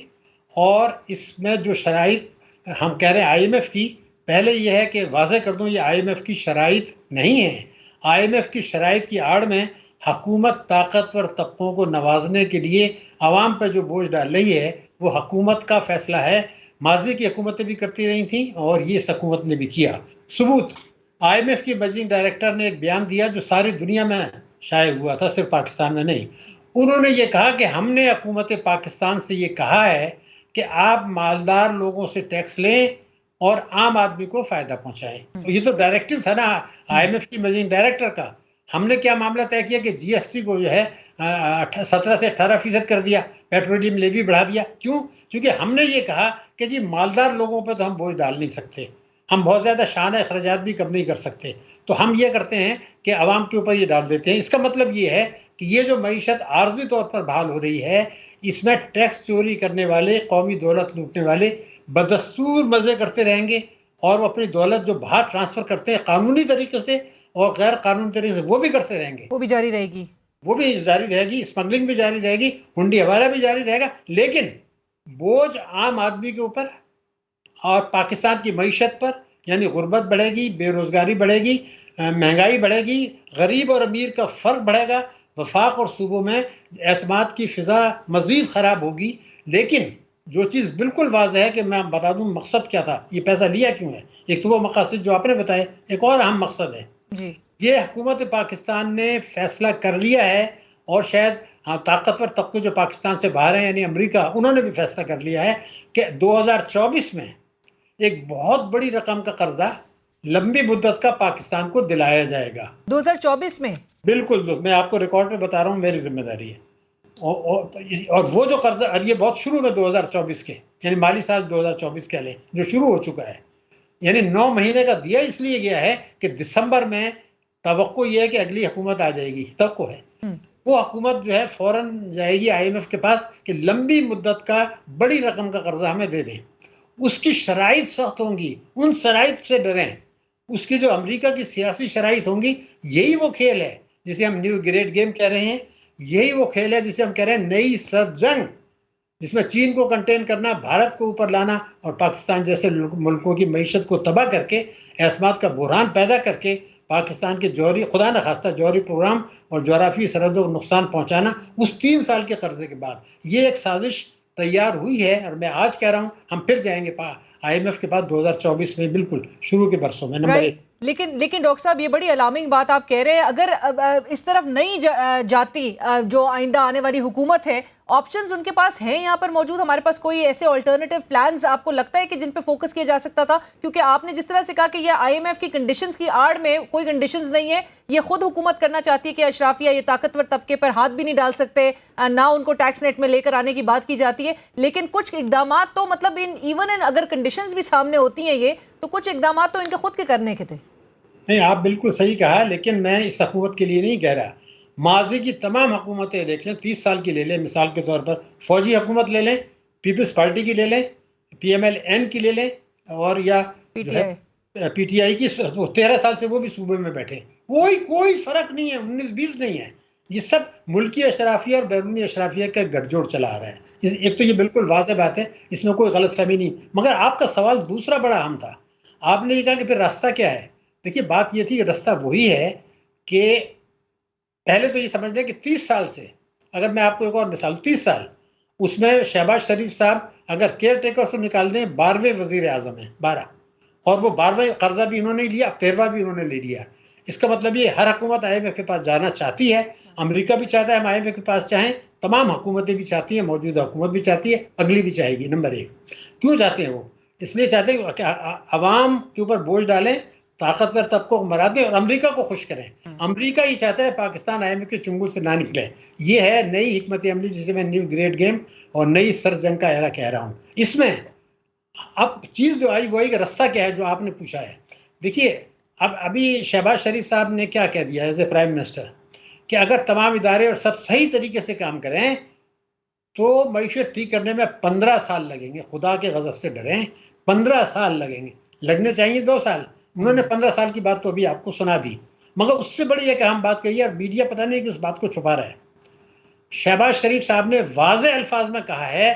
اور اس میں جو شرائط ہم کہہ رہے ہیں IMF کی, پہلے یہ ہے کہ واضح کر دوں یہ IMF کی شرائط نہیں ہے. IMF کی شرائط کی آڑ میں حکومت طاقتور طبقوں کو نوازنے کے لیے عوام پہ جو بوجھ ڈال رہی ہے وہ حکومت کا فیصلہ ہے. ماضی کی حکومتیں بھی کرتی رہی تھیں اور یہ حکومت نے بھی کیا. ثبوت, IMF کی منیجنگ ڈائریکٹر نے ایک بیان دیا جو ساری دنیا میں شائع ہوا تھا, صرف پاکستان میں نہیں. انہوں نے یہ کہا کہ ہم نے حکومت پاکستان سے یہ کہا ہے کہ آپ مالدار لوگوں سے ٹیکس لیں اور عام آدمی کو فائدہ پہنچائیں. یہ تو ڈائریکٹیو تھا نا IMF کی منیجنگ ڈائریکٹر کا. ہم نے کیا معاملہ طے کیا کہ GST کو جو ہے 17 سے 18% کر دیا, پیٹرولیم لیوی بڑھا دیا. کیوں؟ کیونکہ ہم نے یہ کہا کہ جی مالدار لوگوں پہ تو ہم بوجھ ڈال نہیں سکتے, ہم بہت زیادہ شانہ اخراجات بھی کم نہیں کر سکتے, تو ہم یہ کرتے ہیں کہ عوام کے اوپر یہ ڈال دیتے ہیں. اس کا مطلب یہ ہے کہ یہ جو معیشت عارضی طور پر بحال ہو رہی ہے, اس میں ٹیکس چوری کرنے والے, قومی دولت لوٹنے والے بدستور مزے کرتے رہیں گے اور وہ اپنی دولت جو باہر ٹرانسفر کرتے ہیں قانونی طریقے سے اور غیر قانونی طریقے سے وہ بھی کرتے رہیں گے. وہ بھی جاری رہے گی, وہ بھی جاری رہے گی, اسمگلنگ بھی جاری رہے گی, ہنڈی حوالہ بھی جاری رہے گا. لیکن بوجھ عام آدمی کے اوپر اور پاکستان کی معیشت پر, یعنی غربت بڑھے گی, بے روزگاری بڑھے گی, مہنگائی بڑھے گی, غریب اور امیر کا فرق بڑھے گا, وفاق اور صوبوں میں اعتماد کی فضا مزید خراب ہوگی. لیکن جو چیز بالکل واضح ہے کہ میں بتا دوں مقصد کیا تھا, یہ پیسہ لیا کیوں ہے. ایک تو وہ مقاصد جو آپ نے بتائے, ایک اور اہم مقصد ہے جی, یہ حکومت پاکستان نے فیصلہ کر لیا ہے اور شاید طاقتور طبقے جو پاکستان سے باہر ہیں یعنی امریکہ, انہوں نے بھی فیصلہ کر لیا ہے کہ 2024 میں ایک بہت بڑی رقم کا قرضہ لمبی مدت کا پاکستان کو دلایا جائے گا. 2024 میں؟ بالکل, میں آپ کو ریکارڈ پہ بتا رہا ہوں, میری ذمہ داری ہے. اور وہ جو قرضہ، اور یہ بہت شروع میں 2024 کے، یعنی مالی سال 2024 کے لیں جو شروع ہو چکا ہے، یعنی 9 مہینے کا دیا اس لیے گیا ہے کہ دسمبر میں توقع یہ ہے کہ اگلی حکومت آ جائے گی، توقع ہے وہ حکومت جو ہے فوراً جائے گی IMF کے پاس کہ لمبی مدت کا بڑی رقم کا قرضہ ہمیں دے دیں. اس کی شرائط سخت ہوں گی، ان شرائط سے ڈریں. اس کی جو امریکہ کی سیاسی شرائط ہوں گی، یہی وہ کھیل ہے جسے ہم نیو گریٹ گیم کہہ رہے ہیں، یہی وہ کھیل ہے جسے ہم کہہ رہے ہیں نئی سرد جنگ، جس میں چین کو کنٹین کرنا، بھارت کو اوپر لانا اور پاکستان جیسے ملکوں کی معیشت کو تباہ کر کے، اعتماد کا بحران پیدا کر کے پاکستان کے جوہری، خدا نخواستہ جوہری پروگرام اور جغرافی سرحدوں کو نقصان پہنچانا. اس 3 سال کے قرضے کے بعد یہ ایک سازش تیار ہوئی ہے، اور میں آج کہہ رہا ہوں ہم پھر جائیں گے IMF کے بعد 2024 میں، بالکل شروع کے برسوں میں. نمبر 1. لیکن ڈاکٹر صاحب یہ بڑی الارمنگ بات آپ کہہ رہے ہیں. اگر اس طرف نہیں جاتی جو آئندہ آنے والی حکومت ہے، آپشنز ان کے پاس ہیں یہاں پر موجود؟ ہمارے پاس کوئی ایسے آلٹرنیٹیو پلانز آپ کو لگتا ہے کہ جن پہ فوکس کیا جا سکتا تھا؟ کیونکہ آپ نے جس طرح سے کہا کہ یہ IMF کی کنڈیشنز کی آڑ میں کوئی کنڈیشنز نہیں ہے، یہ خود حکومت کرنا چاہتی ہے کہ اشرافیہ یہ طاقتور طبقے پر ہاتھ بھی نہیں ڈال سکتے، نہ ان کو ٹیکس نیٹ میں لے کر آنے کی بات کی جاتی ہے. لیکن کچھ اقدامات تو مطلب ایون اگر کنڈیشنز بھی سامنے ہوتی ہیں یہ تو کچھ اقدامات تو ان کے خود کے کرنے کے تھے. نہیں، آپ بالکل صحیح کہا، لیکن میں اس حکومت کے لیے نہیں کہہ رہا. ماضی کی تمام حکومتیں دیکھ لیں، 30 سال کی لے لیں، مثال کے طور پر فوجی حکومت لے لیں، پیپلز پارٹی کی لے لیں، PMLN کی لے لیں، اور یا PTI کی 13 سال سے وہ بھی صوبے میں بیٹھے، کوئی فرق نہیں ہے، 19-20 نہیں ہے. یہ سب ملکی اشرافیہ اور بیرونی اشرافیہ کا گٹھ جوڑ چلا آ رہا ہے. ایک تو یہ بالکل واضح بات ہے، اس میں کوئی غلط فہمی نہیں. مگر آپ کا سوال دوسرا بڑا اہم تھا. آپ نے یہ کہا کہ پھر راستہ کیا ہے. دیکھیے بات یہ تھی کہ راستہ وہی ہے کہ پہلے تو یہ سمجھ لیں کہ 30 سال سے، اگر میں آپ کو ایک اور مثال، 30 سال اس میں شہباز شریف صاحب اگر کیئر ٹیکر سے نکال دیں 12ویں وزیر اعظم ہیں، 12، اور وہ 12واں قرضہ بھی انہوں نے لیا، 13واں بھی انہوں نے لے لیا. اس کا مطلب یہ ہر حکومت IMF کے پاس جانا چاہتی ہے. امریکہ بھی چاہتا ہے ہم IMF کے پاس چاہیں، تمام حکومتیں بھی چاہتی ہیں، موجودہ حکومت بھی چاہتی ہے، اگلی بھی چاہے گی. نمبر 1، کیوں چاہتے ہیں وہ؟ اس لیے چاہتے ہیں کہ عوام کے اوپر بوجھ ڈالیں، طاقتور طبقوں کو مرا دیں اور امریکہ کو خوش کریں. امریکہ ہی چاہتا ہے پاکستان IMF کے چنگل سے نہ نکلے. یہ ہے نئی حکمت عملی جسے میں نیو گریٹ گیم اور نئی سر جنگ کا ایرا کہہ رہا ہوں. اس میں اب چیز جو آئی وہ آئی کہ راستہ کیا ہے جو آپ نے پوچھا ہے. دیکھیے ابھی شہباز شریف صاحب نے کیا کہہ دیا ایز اے پرائم منسٹر کہ اگر تمام ادارے اور سب صحیح طریقے سے کام کریں تو معیشت ٹھیک کرنے میں 15 سال لگیں گے. خدا کے غضب سے ڈریں، 15 سال لگیں گے، لگنے چاہیے 2 سال. انہوں نے 15 سال کی بات تو ابھی آپ کو سنا دی، مگر اس سے بڑی ایک اہم بات کہی ہے اور میڈیا پتہ نہیں کہ اس بات کو چھپا رہا ہے. شہباز شریف صاحب نے واضح الفاظ میں کہا ہے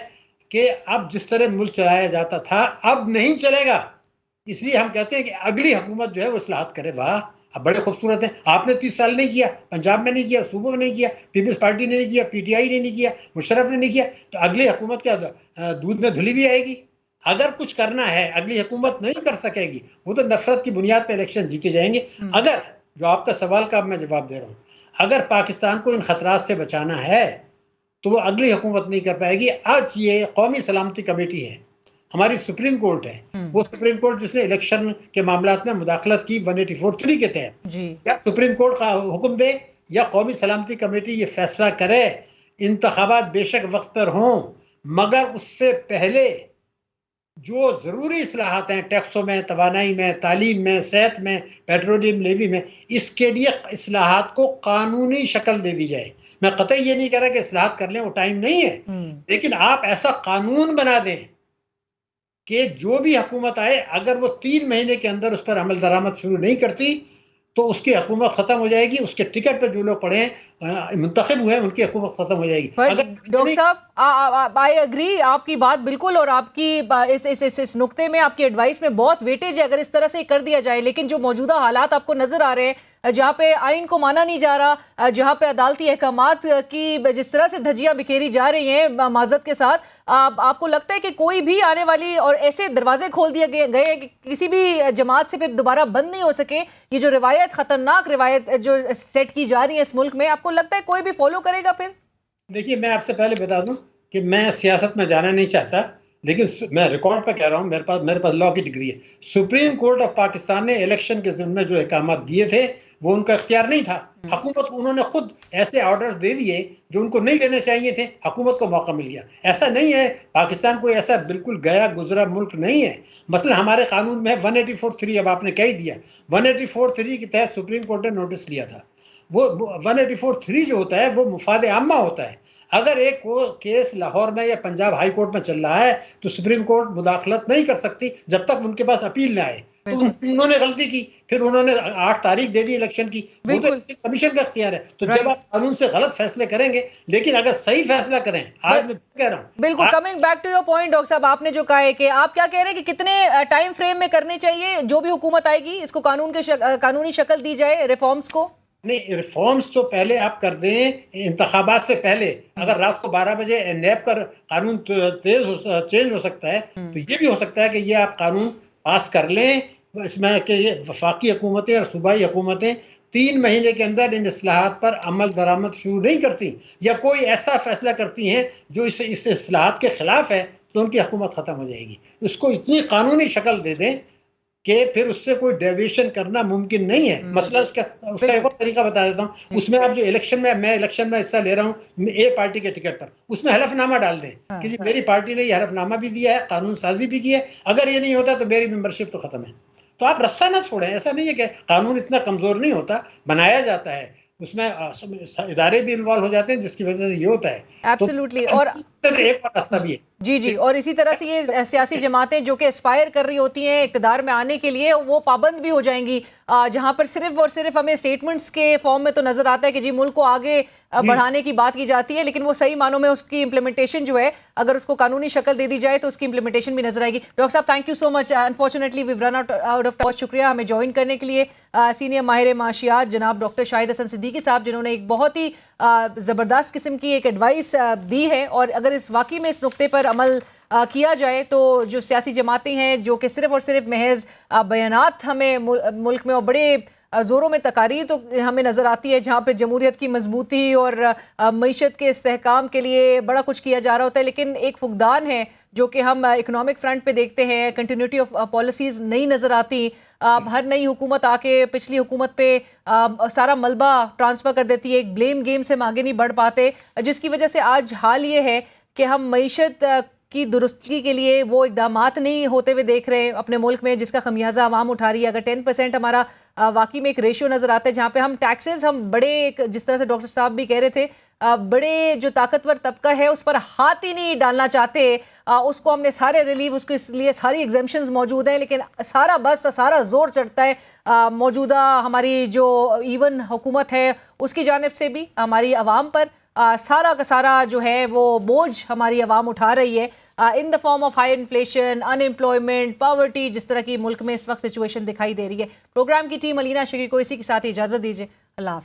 کہ اب جس طرح ملک چلایا جاتا تھا اب نہیں چلے گا. اس لیے ہم کہتے ہیں کہ اگلی حکومت جو ہے وہ اصلاحات کرے. واہ، اب بڑے خوبصورت ہیں. آپ نے 30 سال نہیں کیا، پنجاب میں نہیں کیا، صوبوں میں نہیں کیا، پیپلز پارٹی نے نہیں کیا، PTI نے نہیں کیا، مشرف نے نہیں کیا، تو اگلی حکومت کیا دودھ میں دھلی بھی آئے گی؟ اگر کچھ کرنا ہے اگلی حکومت نہیں کر سکے گی، وہ تو نفرت کی بنیاد پہ الیکشن جیتے جائیں گے. اگر جو آپ کا سوال کا اب میں جواب دے رہا ہوں، اگر پاکستان کو ان خطرات سے بچانا ہے تو وہ اگلی حکومت نہیں کر پائے گی. آج یہ قومی سلامتی کمیٹی ہے، ہماری سپریم کورٹ ہے، وہ سپریم کورٹ جس نے الیکشن کے معاملات میں مداخلت کی 184(3) کے تحت، یا سپریم کورٹ کا حکم دے یا قومی سلامتی کمیٹی یہ فیصلہ کرے. انتخابات بے شک وقت پر ہوں، مگر اس سے پہلے جو ضروری اصلاحات ہیں ٹیکسوں میں، توانائی میں، تعلیم میں، صحت میں، پیٹرولیم لیوی میں، اس کے لیے اصلاحات کو قانونی شکل دے دی جائے. میں قطعی یہ نہیں کہہ رہا کہ اصلاحات کر لیں، وہ ٹائم نہیں ہے، لیکن آپ ایسا قانون بنا دیں کہ جو بھی حکومت آئے اگر وہ 3 مہینے کے اندر اس پر عمل درآمد شروع نہیں کرتی تو اس کی حکومت ختم ہو جائے گی. اس کے ٹکٹ پہ جو لوگ پڑے ہیں منتخب ہوئے ہیں ان کی حکومت ختم ہو جائے گی. ڈاکٹر صاحب آئی اگری آپ کی بات بالکل، اور آپ کی اس نقطے میں آپ کی ایڈوائس میں بہت ویٹیج ہے اگر اس طرح سے کر دیا جائے. لیکن جو موجودہ حالات آپ کو نظر آ رہے ہیں جہاں پہ آئین کو مانا نہیں جا رہا، جہاں پہ عدالتی احکامات کی جس طرح سے دھجیاں بکھیری جا رہی ہیں معذرت کے ساتھ، آپ کو لگتا ہے کہ کوئی بھی آنے والی اور ایسے دروازے کھول دیے گئے کہ کسی بھی جماعت سے پھر دوبارہ بند نہیں ہو سکے؟ یہ جو روایت، خطرناک روایت جو سیٹ کی جا رہی ہے اس ملک میں، آپ کو لگتا ہے کوئی بھی فالو کرے گا پھر؟ دیکھیے میں آپ سے پہلے بتا دوں کہ میں سیاست میں جانا نہیں چاہتا، لیکن میں ریکارڈ پہ کہہ رہا ہوں، میرے پاس لاء کی ڈگری ہے. سپریم کورٹ آف پاکستان نے الیکشن کے ضمن میں جو احکامات دیے تھے وہ ان کا اختیار نہیں تھا. حکومت انہوں نے خود ایسے آرڈرز دے دیے جو ان کو نہیں دینے چاہیے تھے. حکومت کو موقع مل گیا. ایسا نہیں ہے پاکستان کوئی ایسا بالکل گیا گزرا ملک نہیں ہے. مثلا ہمارے قانون میں 184(3) اب آپ نے کہہ دیا. 184(3) کے تحت سپریم کورٹ نے نوٹس لیا تھا. وہ 184(3) جو ہوتا ہے وہ مفاد عامہ ہوتا ہے. اگر ایک کیس لاہور میں یا پنجاب ہائی کورٹ میں چل رہا ہے تو سپریم کورٹ مداخلت نہیں کر سکتی جب تک ان کے پاس اپیل نہ آئے. تو انہوں نے غلطی کی, پھر انہوں نے 8 تاریخ دے دی الیکشن کی. وہ تو کمیشن کا اختیار ہے. تو جب آپ قانون سے غلط فیصلے کریں گے, لیکن اگر صحیح فیصلہ کریں, آج میں کہہ رہا ہوں بالکل. Coming back to your point doctor صاحب, آپ نے جو کہا ہے کہ آپ کیا کہہ رہے ہیں کہ کتنے ٹائم فریم میں کرنے چاہیے جو بھی حکومت آئے گی, اس کو قانونی شکل دی جائے ریفارمز کو؟ نہیں, ریفارمز تو پہلے آپ کر دیں انتخابات سے پہلے. اگر رات کو 12 بجے نیب کا قانون چینج ہو سکتا ہے تو یہ بھی ہو سکتا ہے کہ یہ آپ قانون پاس کر لیں اس میں کہ یہ وفاقی حکومتیں اور صوبائی حکومتیں 3 مہینے کے اندر ان اصلاحات پر عمل درآمد شروع نہیں کرتی, یا کوئی ایسا فیصلہ کرتی ہیں جو اس اصلاحات کے خلاف ہے, تو ان کی حکومت ختم ہو جائے گی. اس کو اتنی قانونی شکل دے دیں کہ پھر اس سے کوئی ڈیویشن کرنا ممکن نہیں ہے. مسئلہ اس کا ایک اور طریقہ بتا دیتا ہوں. اس میں آپ جو الیکشن میں حصہ لے رہا ہوں اے پارٹی کے ٹکٹ پر, اس میں حلف نامہ ڈال دیں کہ جی میری پارٹی نے یہ حلف نامہ بھی دیا ہے, قانون سازی بھی کی ہے, اگر یہ نہیں ہوتا تو میری ممبرشپ تو ختم ہے. تو آپ رستہ نہ چھوڑیں. ایسا نہیں ہے کہ قانون اتنا کمزور نہیں ہوتا, بنایا جاتا ہے, اس میں ادارے بھی انوالو ہو جاتے ہیں جس کی وجہ سے یہ ہوتا ہے. ایبسلیوٹلی. اور ایک اور راستہ بھی ہے. جی اور اسی طرح سے یہ سیاسی جماعتیں جو کہ اسپائر کر رہی ہوتی ہیں اقتدار میں آنے کے لیے, وہ پابند بھی ہو جائیں گی, جہاں پر صرف اور صرف ہمیں اسٹیٹمنٹس کے فارم میں تو نظر آتا ہے کہ جی ملک کو آگے بڑھانے کی بات کی جاتی ہے, لیکن وہ صحیح معنوں میں اس کی امپلیمنٹیشن جو ہے, اگر اس کو قانونی شکل دے دی جائے تو اس کی امپلیمنٹیشن بھی نظر آئے گی. ڈاکٹر صاحب thank you so much. Unfortunately we've run out of time. شکریہ ہمیں جوائن کرنے کے لیے. سینئر ماہر معاشیات جناب ڈاکٹر شاہد حسن صدیقی صاحب, جنہوں نے ایک بہت ہی زبردست قسم کی ایک ایڈوائس دی ہے, اور اگر اس واقعی میں اس نقطے پر عمل کیا جائے تو جو سیاسی جماعتیں ہیں جو کہ صرف اور صرف محض بیانات ہمیں ملک میں اور بڑے زوروں میں تقاریر تو ہمیں نظر آتی ہے جہاں پہ جمہوریت کی مضبوطی اور معیشت کے استحکام کے لیے بڑا کچھ کیا جا رہا ہوتا ہے, لیکن ایک فقدان ہے جو کہ ہم اکنامک فرنٹ پہ دیکھتے ہیں. کنٹینیوٹی آف پالیسیز نہیں نظر آتی. ہر نئی حکومت آ کے پچھلی حکومت پہ سارا ملبہ ٹرانسفر کر دیتی ہے. ایک بلیم گیم سے ہم آگے نہیں بڑھ پاتے, جس کی وجہ سے آج حال یہ ہے کہ ہم معیشت کی درستگی کے لیے وہ اقدامات نہیں ہوتے ہوئے دیکھ رہے اپنے ملک میں, جس کا خمیازہ عوام اٹھا رہی ہے. اگر 10% ہمارا واقعی میں ایک ریشو نظر آتا ہے جہاں پہ ہم ٹیکسز ہم بڑے, جس طرح سے ڈاکٹر صاحب بھی کہہ رہے تھے, بڑے جو طاقتور طبقہ ہے اس پر ہاتھ ہی نہیں ڈالنا چاہتے. اس کو ہم نے سارے ریلیف, اس کے لیے ساری ایگزیمشنز موجود ہیں, لیکن سارا زور چڑھتا ہے موجودہ ہماری جو ایون حکومت ہے اس کی جانب سے بھی ہماری عوام پر. سارا کا سارا جو ہے وہ بوجھ ہماری عوام اٹھا رہی ہے in the form of high inflation, unemployment, poverty, جس طرح کی ملک میں اس وقت سچویشن دکھائی دے رہی ہے. پروگرام کی ٹیم علینا شگیر کو اسی کے ساتھ اجازت دیجیے. اللہ حافظ.